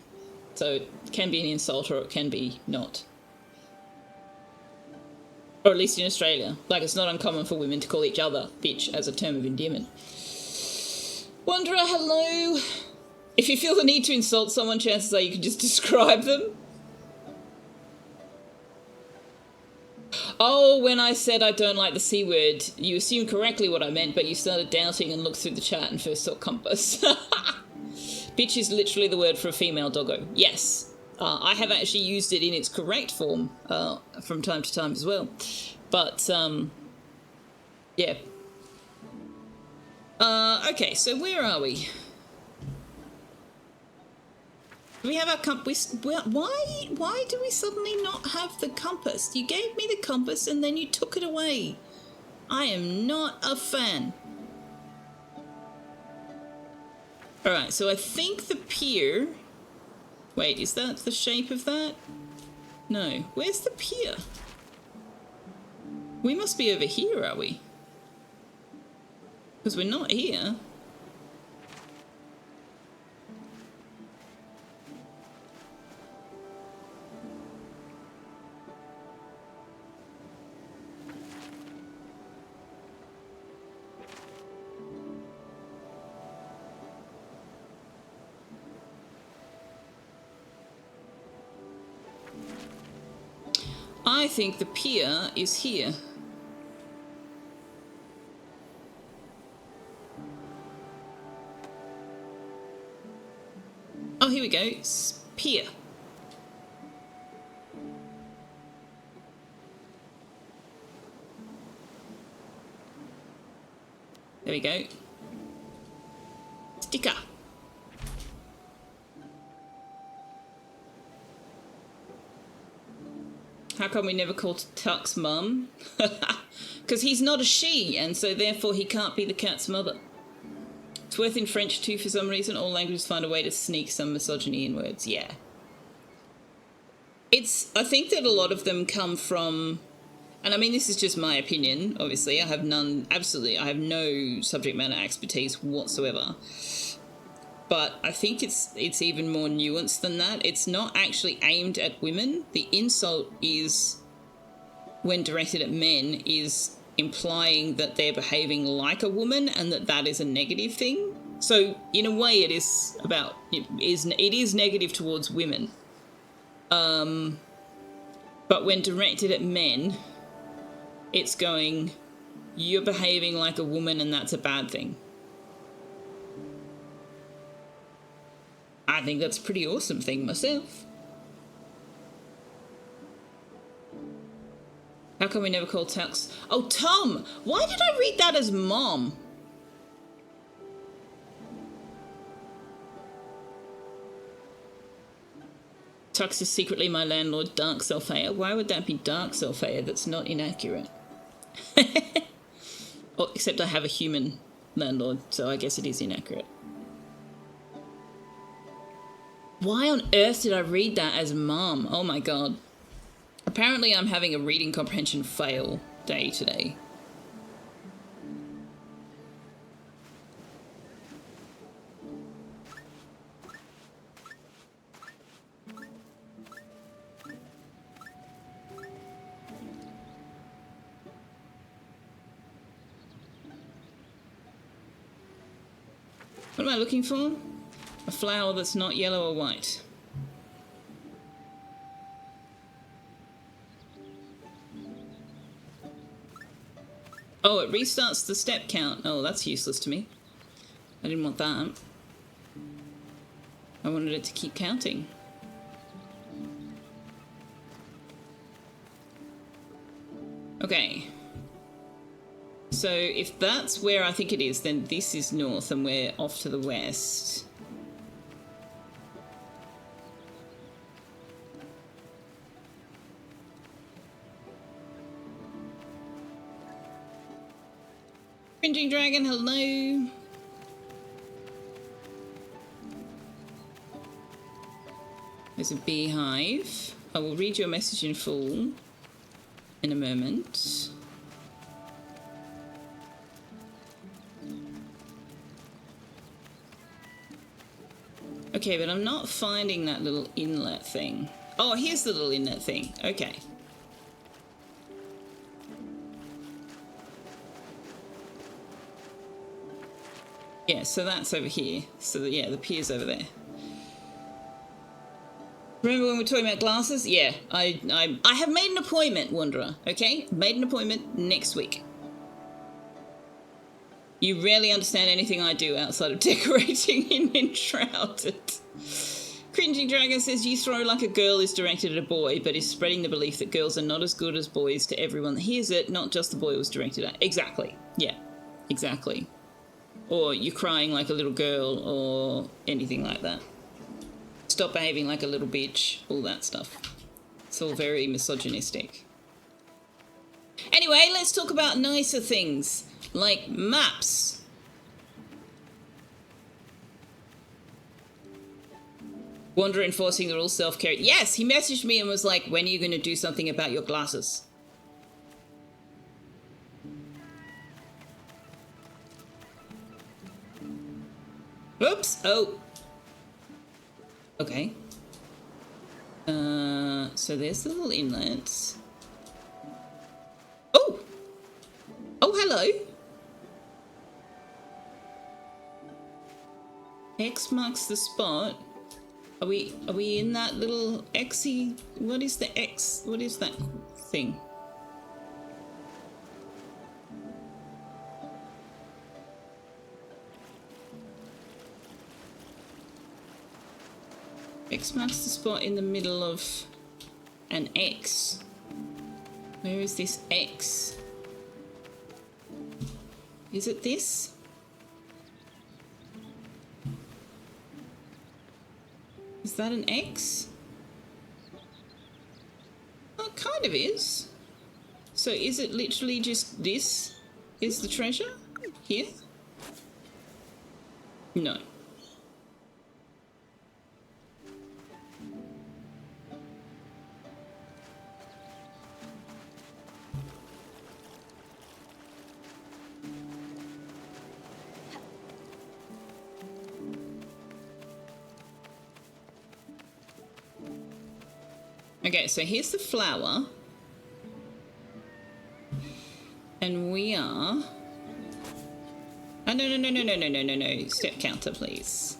So it can be an insult or it can be not. Or at least in Australia. Like, it's not uncommon for women to call each other bitch as a term of endearment. Wanderer, hello. If you feel the need to insult someone, chances are you can just describe them. Oh, when I said I don't like the C word, you assumed correctly what I meant, but you started doubting and looked through the chat and first saw compass. Bitch is literally the word for a female doggo. Yes. I have actually used it in its correct form from time to time as well. But, yeah. Okay, so where are we? Do we have our compass? Why do we suddenly not have the compass? You gave me the compass and then you took it away. I am not a fan. Alright, so I think the pier... Wait, is that the shape of that? No. Where's the pier? We must be over here, are we? Because we're not here. I think the pier is here. Oh, here we go. Pier. There we go. Sticker. How come we never called Tuck's mum? Because he's not a she, and so therefore he can't be the cat's mother. It's worth in French too for some reason. All languages find a way to sneak some misogyny in words. Yeah. I think that a lot of them come from, and I mean this is just my opinion, obviously. I have no subject matter expertise whatsoever. But I think it's even more nuanced than that. It's not actually aimed at women. The insult is, when directed at men, is implying that they're behaving like a woman and that is a negative thing. So in a way it is negative towards women. But when directed at men, it's going, you're behaving like a woman and that's a bad thing. I think that's a pretty awesome thing myself. How come we never call Tux? Oh, Tom! Why did I read that as Mom? Tux is secretly my landlord, Dark Selfaya. Why would that be Dark Selfaya? That's not inaccurate. Oh, except I have a human landlord, so I guess it is inaccurate. Why on earth did I read that as Mum? Oh my god. Apparently I'm having a reading comprehension fail day today. What am I looking for? A flower that's not yellow or white. Oh, it restarts the step count. Oh, that's useless to me. I didn't want that. I wanted it to keep counting. Okay. So if that's where I think it is, then this is north and we're off to the west. Cringing Dragon, hello. There's a beehive. I will read your message in full in a moment. Okay, but I'm not finding that little inlet thing. Oh, here's the little inlet thing. Okay. Yeah, so that's over here. So, yeah, the pier's over there. Remember when we were talking about glasses? Yeah, I have made an appointment, Wanderer, okay? Made an appointment next week. You rarely understand anything I do outside of decorating in Enshrouded. Cringing Dragon says, you throw like a girl is directed at a boy, but is spreading the belief that girls are not as good as boys to everyone that hears it, not just the boy it was directed at. Exactly. Yeah, exactly. Or you're crying like a little girl or anything like that. Stop behaving like a little bitch, all that stuff. It's all very misogynistic. Anyway, let's talk about nicer things, like maps. Wanderer enforcing the rules, self-care. Yes, he messaged me and was like, when are you going to do something about your glasses? Oops, oh. Okay. So there's the little inlets. Oh! Oh, hello! X marks the spot. Are we in that little Xy? What is the X? What is that thing? X marks the spot in the middle of an X. Where is this X? Is it this? Is that an X? Well, it kind of is. So is it literally just this is the treasure? Here? No. Okay, so here's the flower. And we are... Oh, no. Step counter, please.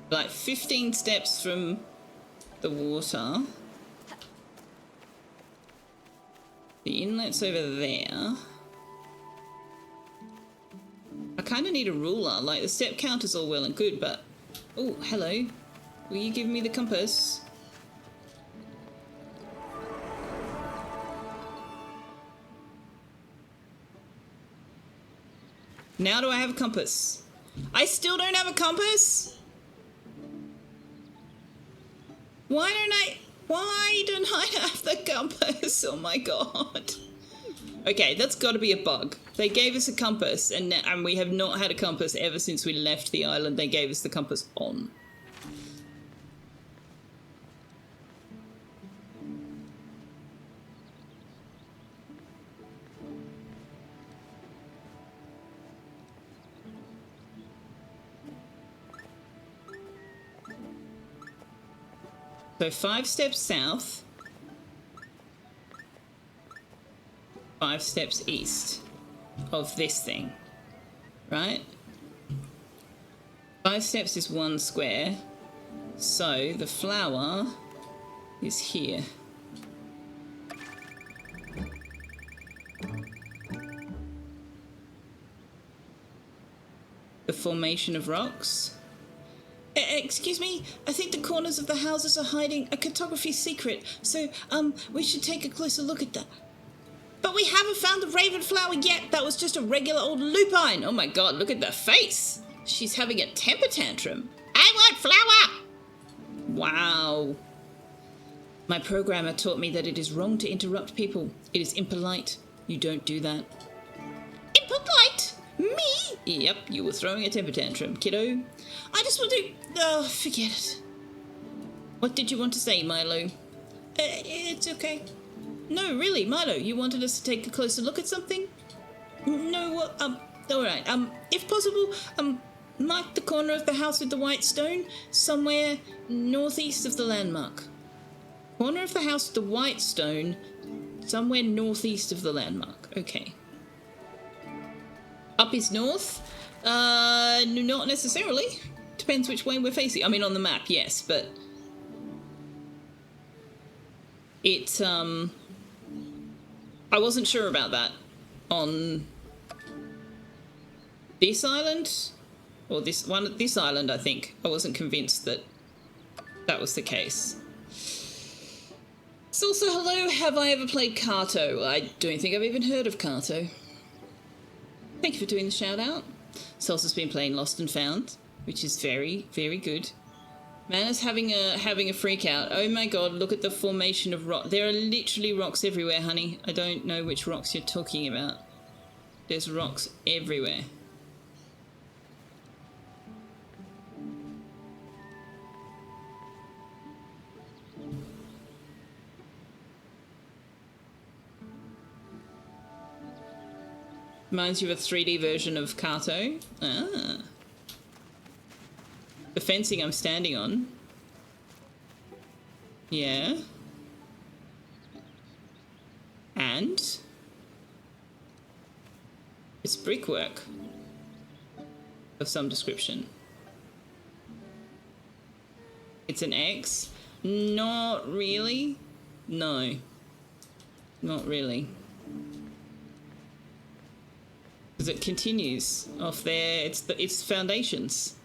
Like 15 steps from the water. The inlet's over there. I kind of need a ruler. Like, the step count is all well and good, but... Oh, hello. Will you give me the compass? Now do I have a compass? I still don't have a compass? Why don't I have the compass? Oh my god. Okay, that's got to be a bug. They gave us a compass, and we have not had a compass ever since we left the island. They gave us the compass on. So 5 steps south, 5 steps east of this thing, right? 5 steps is 1 square. So the flower is here. The formation of rocks. Excuse me, I think the corners of the houses are hiding a cartography secret, so, we should take a closer look at that. But we haven't found the raven flower yet. That was just a regular old lupine. Oh my god, look at the face. She's having a temper tantrum. I want flower! Wow. My programmer taught me that it is wrong to interrupt people. It is impolite. You don't do that. Impolite? Me? Yep, you were throwing a temper tantrum, kiddo. I just want to... Oh, forget it. What did you want to say, Milo? It's okay. No, really, Milo, you wanted us to take a closer look at something? No, alright, if possible, mark the corner of the house with the white stone, somewhere northeast of the landmark. Corner of the house with the white stone, somewhere northeast of the landmark. Okay. Up is north? Not necessarily. Depends which way we're facing. I mean, on the map, yes, but... It, I wasn't sure about that on this island, or this island, I think. I wasn't convinced that that was the case. So also, hello, have I ever played Kato? I don't think I've even heard of Kato. Thank you for doing the shout out. Salsa's been playing Lost and Found, which is very, very good. Mana's having a freak out. Oh my god, look at the formation of rock. There are literally rocks everywhere, honey. I don't know which rocks you're talking about. There's rocks everywhere. Reminds you of a 3D version of Kato. Ah. The fencing I'm standing on. Yeah. And it's brickwork of some description. It's an X. Not really. No. Not really. Because it continues off there. It's foundations.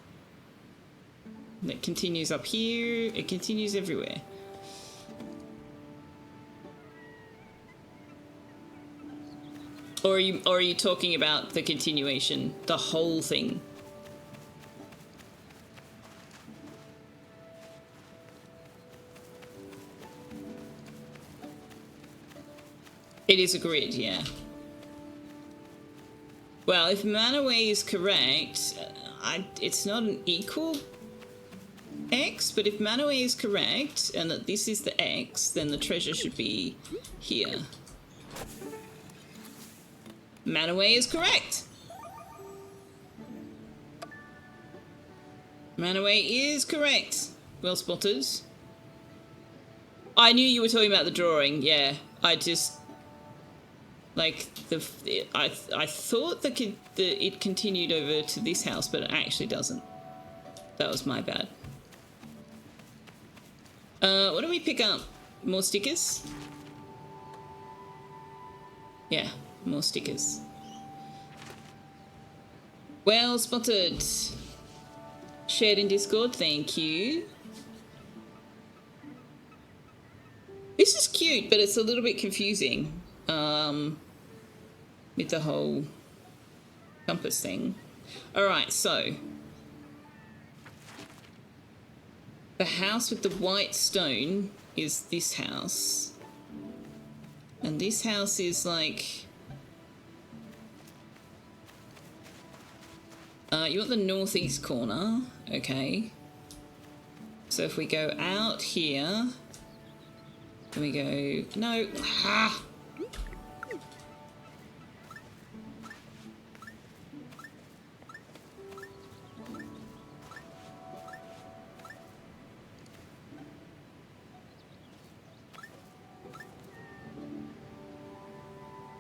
It continues up here. It continues everywhere. Or are you talking about the continuation, the whole thing? It is a grid, yeah. Well, if Manaway is correct, it's not an equal X, but if Manaway is correct, and that this is the X, then the treasure should be here. Manaway is correct! Manaway is correct! Well spotted. I knew you were talking about the drawing, yeah. I just... Like, I thought it continued over to this house, but it actually doesn't. That was my bad. What do we pick up? More stickers? Yeah, more stickers. Well spotted. Shared in Discord, thank you. This is cute, but it's a little bit confusing. With the whole compass thing. Alright, so the house with the white stone is this house. And this house is like... you want the northeast corner. Okay. So if we go out here... Then we go... No! Ah!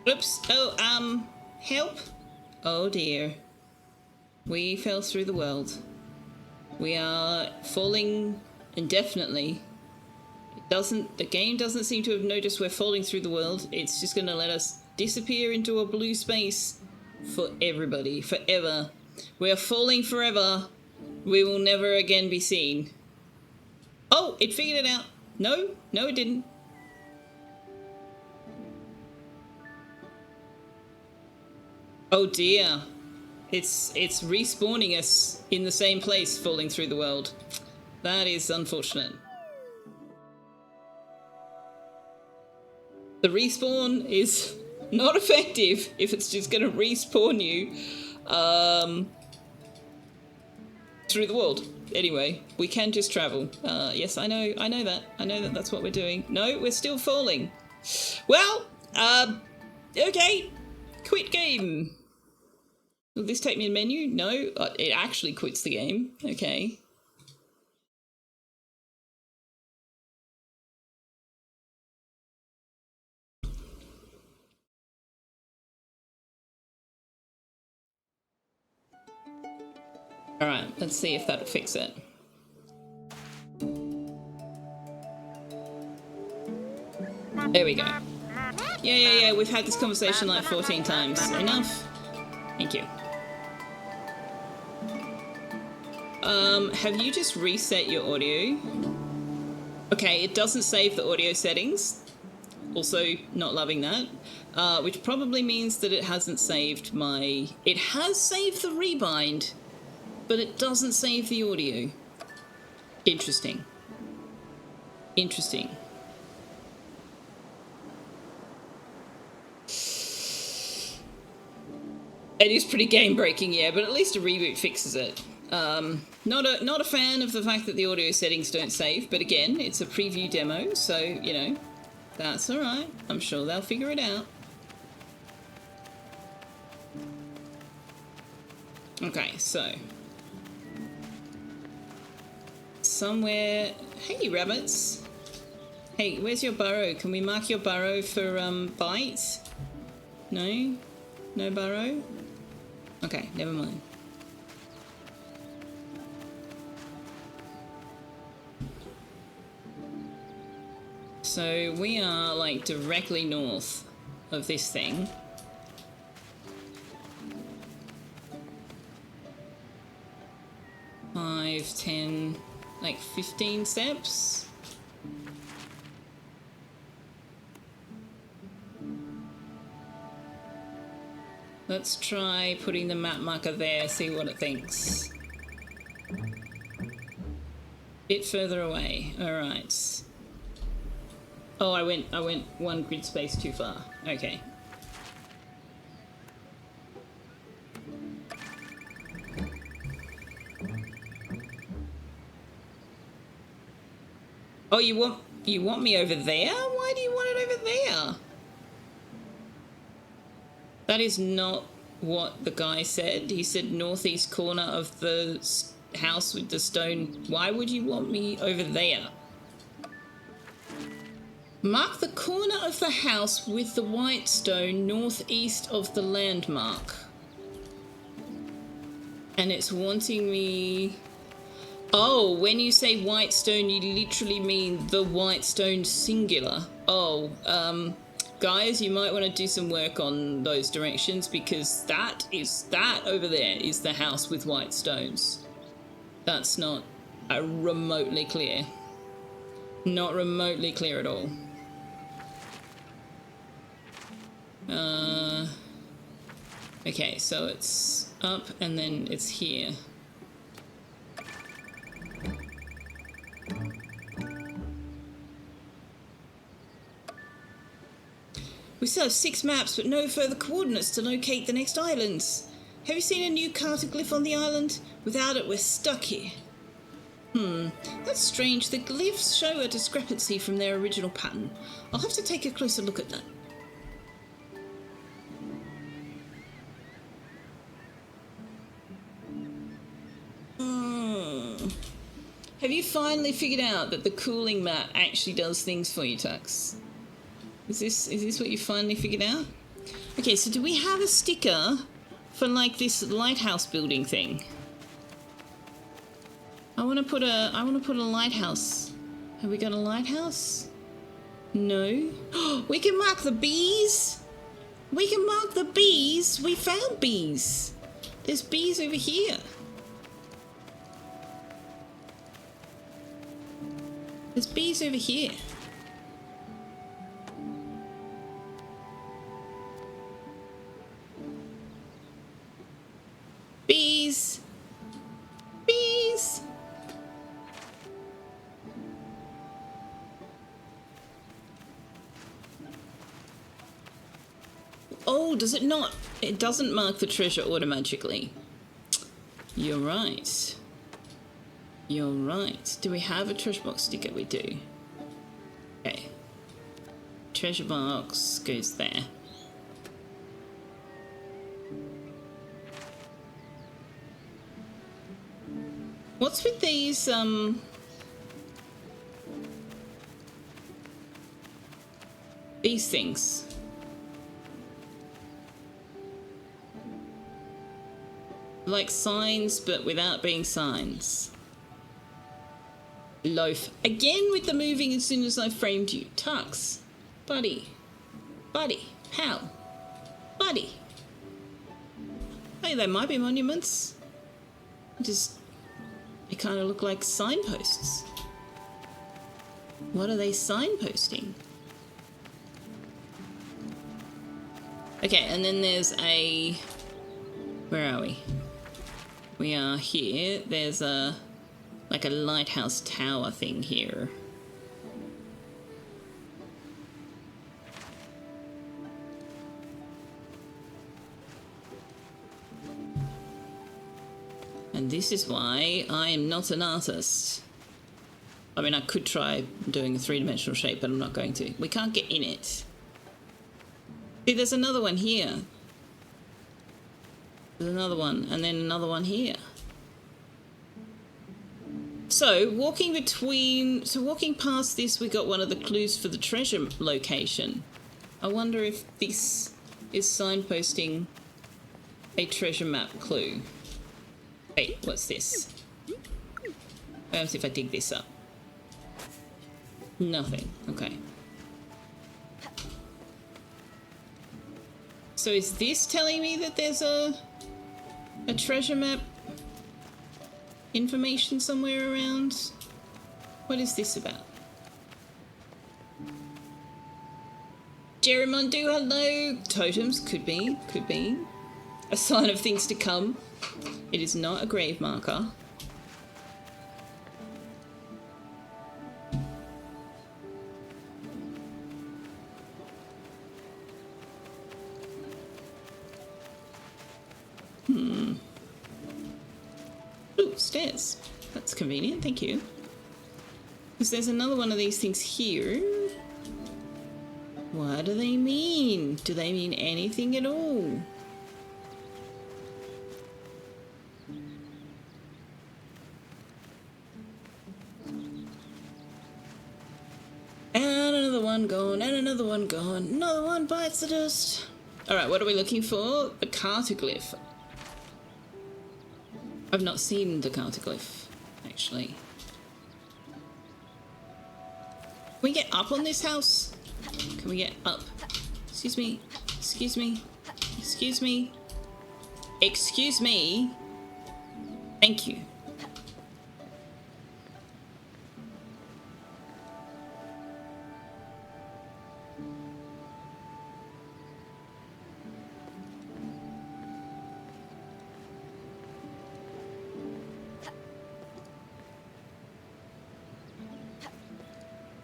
Oops. Oh, help. Oh dear. We fell through the world. We are falling indefinitely. The game doesn't seem to have noticed we're falling through the world. It's just going to let us disappear into a blue space for everybody, forever. We are falling forever. We will never again be seen. Oh, it figured it out. No, it didn't. Oh dear. It's respawning us in the same place, falling through the world. That is unfortunate. The respawn is not effective if it's just going to respawn you through the world. Anyway, we can just travel. Yes, I know that. I know that that's what we're doing. No, we're still falling. Well, okay. Quit game. Will this take me to menu? No, it actually quits the game. Okay. Alright, let's see if that'll fix it. There we go. Yeah, we've had this conversation like 14 times. Enough? Thank you. Have you just reset your audio? Okay, it doesn't save the audio settings. Also, not loving that. Which probably means that it hasn't saved my... It has saved the rebind, but it doesn't save the audio. Interesting. Interesting. It is pretty game-breaking, yeah, but at least a reboot fixes it. Not a fan of the fact that the audio settings don't save, but again, it's a preview demo, so, you know, that's alright. I'm sure they'll figure it out. Okay, so... somewhere... Hey, rabbits! Hey, where's your burrow? Can we mark your burrow for, bites? No? No burrow? Okay, never mind. So we are like directly north of this thing. Five, 10, like 15 steps. Let's try putting the map marker there, see what it thinks. Bit further away. All right. Oh, I went one grid space too far. Okay. Oh, you want me over there? Why do you want it over there? That is not what the guy said. He said northeast corner of the house with the stone. Why would you want me over there? Mark the corner of the house with the white stone northeast of the landmark. And it's wanting me... Oh, when you say white stone, you literally mean the white stone singular. Oh, guys, you might want to do some work on those directions, because that over there is the house with white stones. That's not remotely clear. Not remotely clear at all. Okay, so it's up and then it's here. We still have 6 maps, but no further coordinates to locate the next islands. Have you seen a new cartoglyph on the island? Without it, we're stuck here. That's strange. The glyphs show a discrepancy from their original pattern. I'll have to take a closer look at that. Have you finally figured out that the cooling mat actually does things for you, Tux? Is this what you finally figured out? Okay, so do we have a sticker for like this lighthouse building thing? want to put a lighthouse. Have we got a lighthouse? No. We can mark the bees. We can mark the bees. We found bees. There's bees over here. There's bees over here. Bees. Bees. Oh, does it not? It doesn't mark the treasure automatically. You're right. You're right. Do we have a treasure box sticker? We do. Okay. Treasure box goes there. What's with these, things? Like signs, but without being signs. Loaf. Again with the moving as soon as I framed you. Tux. Buddy. Buddy. Pal. Buddy. Hey, they might be monuments. They kind of look like signposts. What are they signposting? Okay, and then there's a... Where are we? We are here. There's a... like a lighthouse tower thing here. And this is why I am not an artist. I mean, I could try doing a three-dimensional shape, but I'm not going to. We can't get in it. See, there's another one here. There's another one, and then another one here. So, walking past this, we got one of the clues for the treasure location. I wonder if this is signposting a treasure map clue. Wait, what's this? Let's see if I dig this up. Nothing. Okay. So is this telling me that there's a treasure map information somewhere around? What is this about? Jerrymondu, hello. Totems, could be. A sign of things to come. It is not a grave marker. Ooh, stairs. That's convenient, thank you. Because there's another one of these things here. What do they mean? Do they mean anything at all? And another one gone, and another one gone. Another one bites the dust. Alright, what are we looking for? The cartoglyph. I've not seen the cartoglyph, actually. Can we get up on this house? Can we get up? Excuse me. Excuse me. Excuse me. Excuse me. Thank you.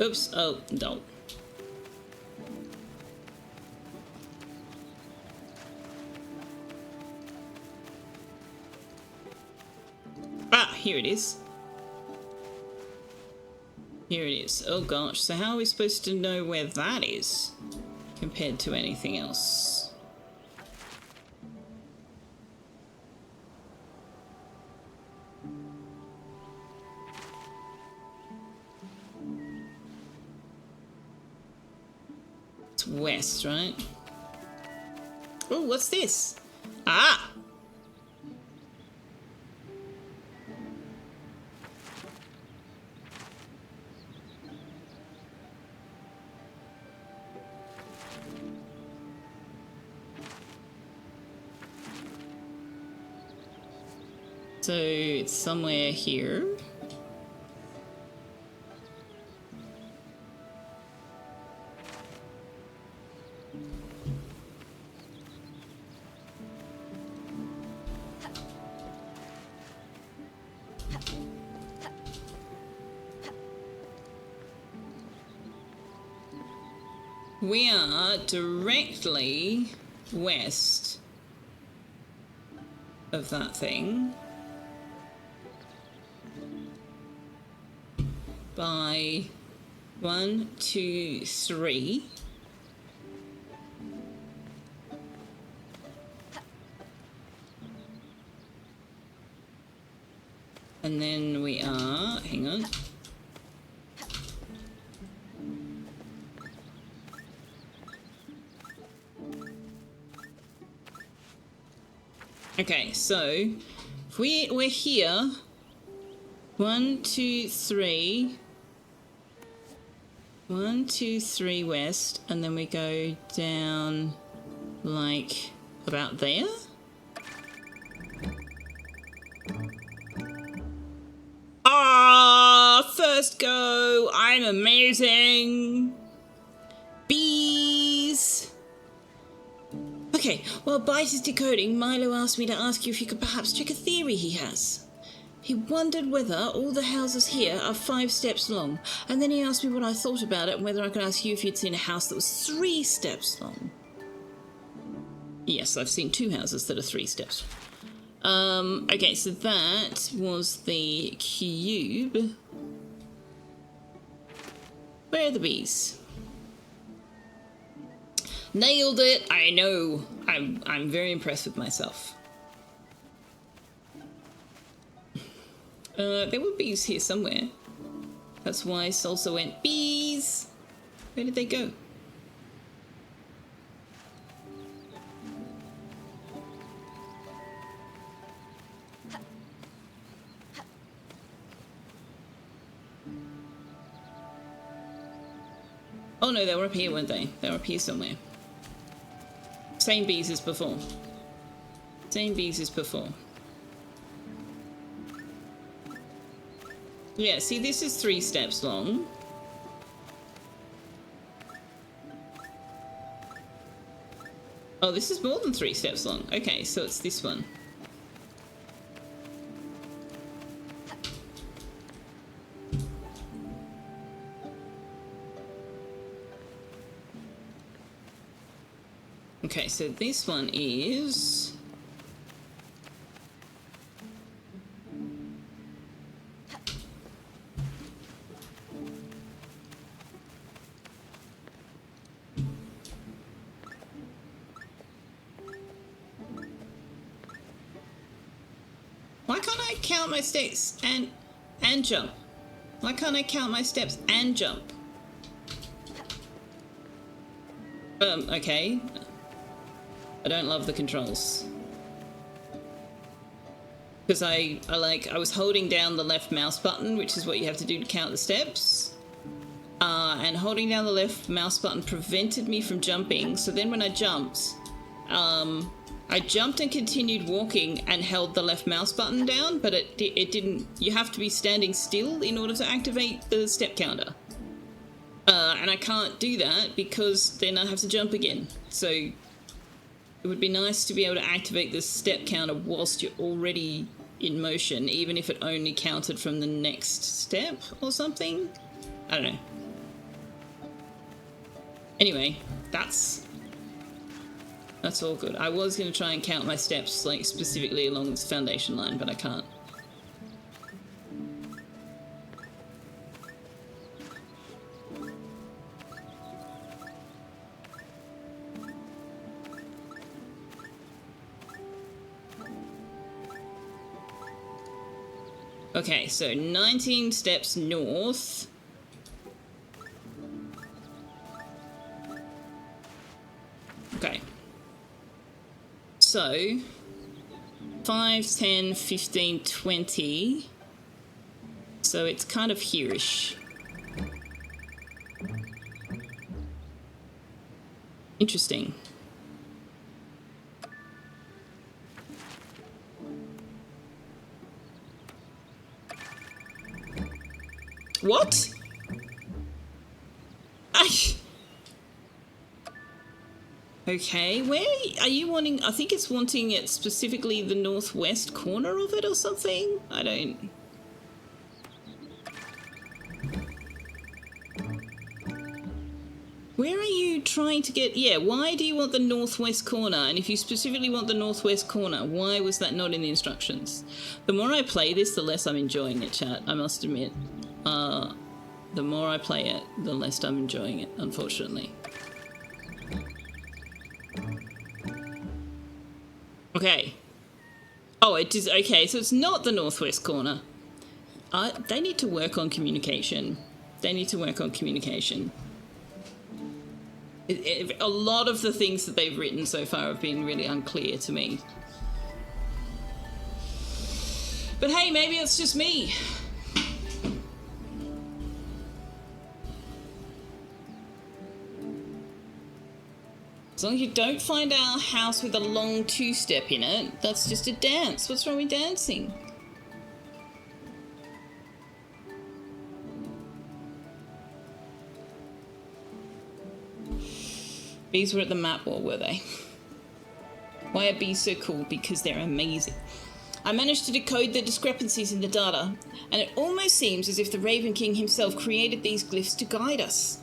Oops, oh, no. Ah, here it is. Here it is. Oh gosh, so how are we supposed to know where that is compared to anything else? It's west, right? Oh, what's this? Ah! So it's somewhere here. We are directly west of that thing by 1, 2, 3. And then we are, hang on. Okay, so if we're here, 1, 2, 3, 1, 2, 3 west, and then we go down like about there. Ah, first go! I'm amazing. Bees. Okay, while Bite is decoding, Milo asked me to ask you if you could perhaps check a theory he has. He wondered whether all the houses here are 5 steps long, and then he asked me what I thought about it and whether I could ask you if you'd seen a house that was 3 steps long. Yes, I've seen 2 houses that are 3 steps. Okay, so that was the cube. Where are the bees? Nailed it! I know. I'm very impressed with myself. There were bees here somewhere. That's why Salsa went, bees! Where did they go? Oh no, they were up here, weren't they? They were up here somewhere. Same bees as before. Same bees as before. Yeah, see, this is 3 steps long. Oh, this is more than 3 steps long. Okay, so it's this one. Okay, so this one is... Why can't I count my steps and jump? Why can't I count my steps and jump? Okay. I don't love the controls. Because I was holding down the left mouse button, which is what you have to do to count the steps. And holding down the left mouse button prevented me from jumping. So then when I jumped, I jumped and continued walking and held the left mouse button down, but it didn't. You have to be standing still in order to activate the step counter. And I can't do that because then I have to jump again. So it would be nice to be able to activate the step counter whilst you're already in motion, even if it only counted from the next step or something. I don't know. Anyway, that's all good. I was going to try and count my steps, like, specifically along this foundation line, but I can't. Okay, so 19 steps north. Okay. So 5, 10, 15, 20. So it's kind of here-ish. Interesting. What? Okay, where are you wanting? I think it's wanting it specifically the northwest corner of it or something. I don't. Where are you trying to get? Yeah, why do you want the northwest corner? And if you specifically want the northwest corner, why was that not in the instructions? The more I play this, the less I'm enjoying it, chat. I must admit. The more I play it, the less I'm enjoying it, unfortunately. Okay. Oh, it is. Okay, so it's not the northwest corner. They need to work on communication. They need to work on communication. A lot of the things that they've written so far have been really unclear to me. But hey, maybe it's just me. As long as you don't find our house with a long two-step in it, that's just a dance. What's wrong with dancing? Bees were at the map wall, were they? Why are bees so cool? Because they're amazing. I managed to decode the discrepancies in the data, and it almost seems as if the Raven King himself created these glyphs to guide us.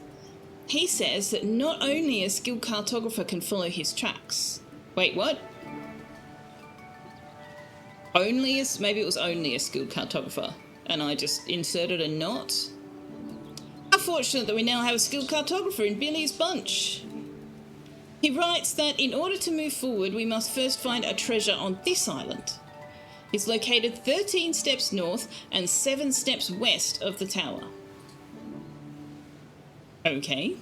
He says that not only a skilled cartographer can follow his tracks. Wait, what? Maybe it was only a skilled cartographer, and I just inserted a not? How fortunate that we now have a skilled cartographer in Billy's bunch. He writes that in order to move forward, we must first find a treasure on this island. It's located 13 steps north and 7 steps west of the tower. Okay.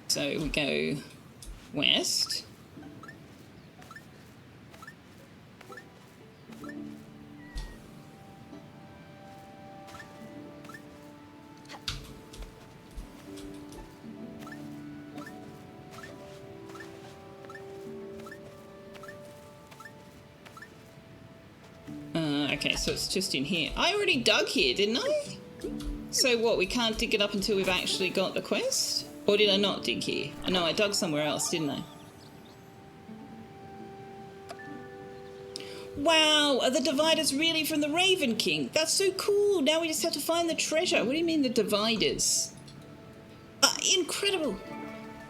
So we go west. Okay, so it's just in here. I already dug here, didn't I? So what, we can't dig it up until we've actually got the quest? Or did I not dig here? Oh, no, I dug somewhere else, didn't I? Wow, are the dividers really from the Raven King? That's so cool. Now we just have to find the treasure. What do you mean the dividers? Incredible.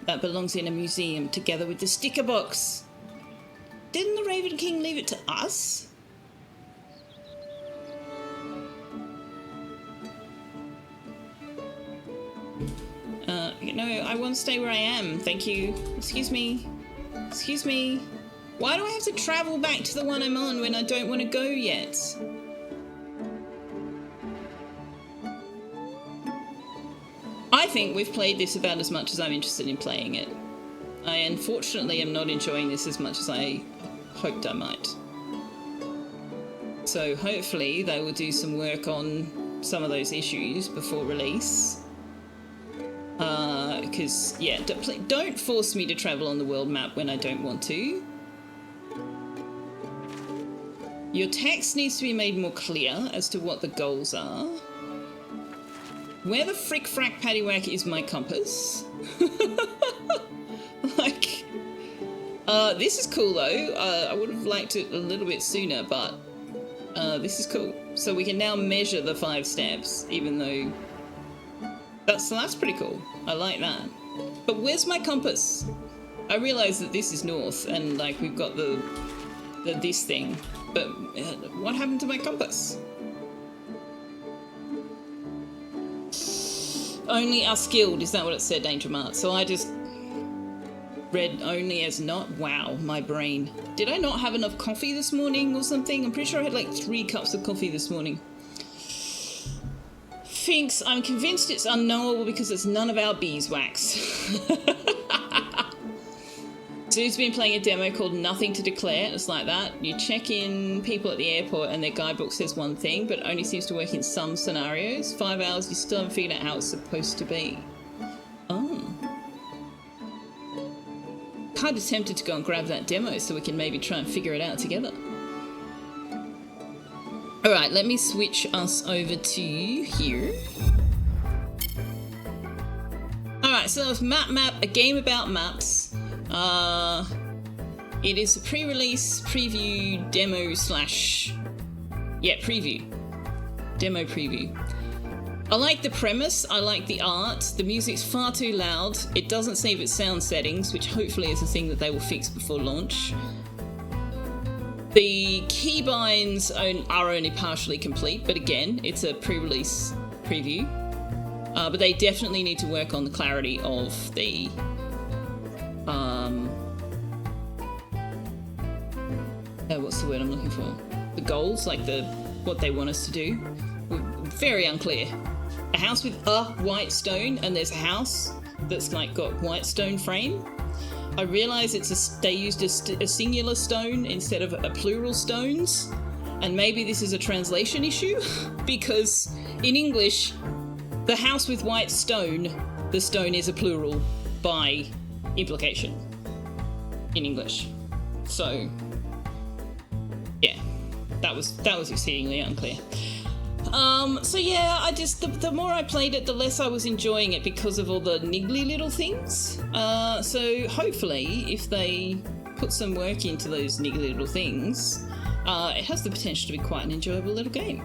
That belongs in a museum together with the sticker box. Didn't the Raven King leave it to us? No, I want to stay where I am. Thank you. Excuse me. Excuse me. Why do I have to travel back to the one I'm on when I don't want to go yet? I think we've played this about as much as I'm interested in playing it. I unfortunately am not enjoying this as much as I hoped I might. So hopefully they will do some work on some of those issues before release. Because, yeah, don't force me to travel on the world map when I don't want to. Your text needs to be made more clear as to what the goals are. Where the frick frack paddywhack is my compass? Like, this is cool though. I would have liked it a little bit sooner, but this is cool. So we can now measure the 5 steps, even though that's pretty cool. I like that. But where's my compass? I realise that this is north, and like we've got the this thing, but what happened to my compass? Only are skilled, is that what it said, Danger Mart? So I just read only as not. Wow, my brain. Did I not have enough coffee this morning or something? I'm pretty sure I had like 3 cups of coffee this morning. Finks, I'm convinced it's unknowable because it's none of our beeswax. Sue's been playing a demo called Nothing to Declare. It's like that. You check in people at the airport and their guidebook says one thing, but only seems to work in some scenarios. 5 hours, you still haven't figured out how it's supposed to be. Oh. Kind of tempted to go and grab that demo so we can maybe try and figure it out together. Alright, let me switch us over to here. Alright, so it's Map, a game about maps. It is a pre-release preview demo slash... yeah, preview. Demo preview. I like the premise, I like the art, the music's far too loud, it doesn't save its sound settings, which hopefully is a thing that they will fix before launch. The keybinds are only partially complete, but again, it's a pre-release preview. But they definitely need to work on the clarity of the what's the word I'm looking for? The goals, like what they want us to do. Very unclear. A house with a white stone, and there's a house that's like got white stone frame. I realise they used a singular stone instead of a plural stones, and maybe this is a translation issue because in English, the house with white stone, the stone is a plural by implication in English. So yeah, that was exceedingly unclear. So yeah, the more I played it, the less I was enjoying it because of all the niggly little things. So hopefully, if they put some work into those niggly little things, it has the potential to be quite an enjoyable little game.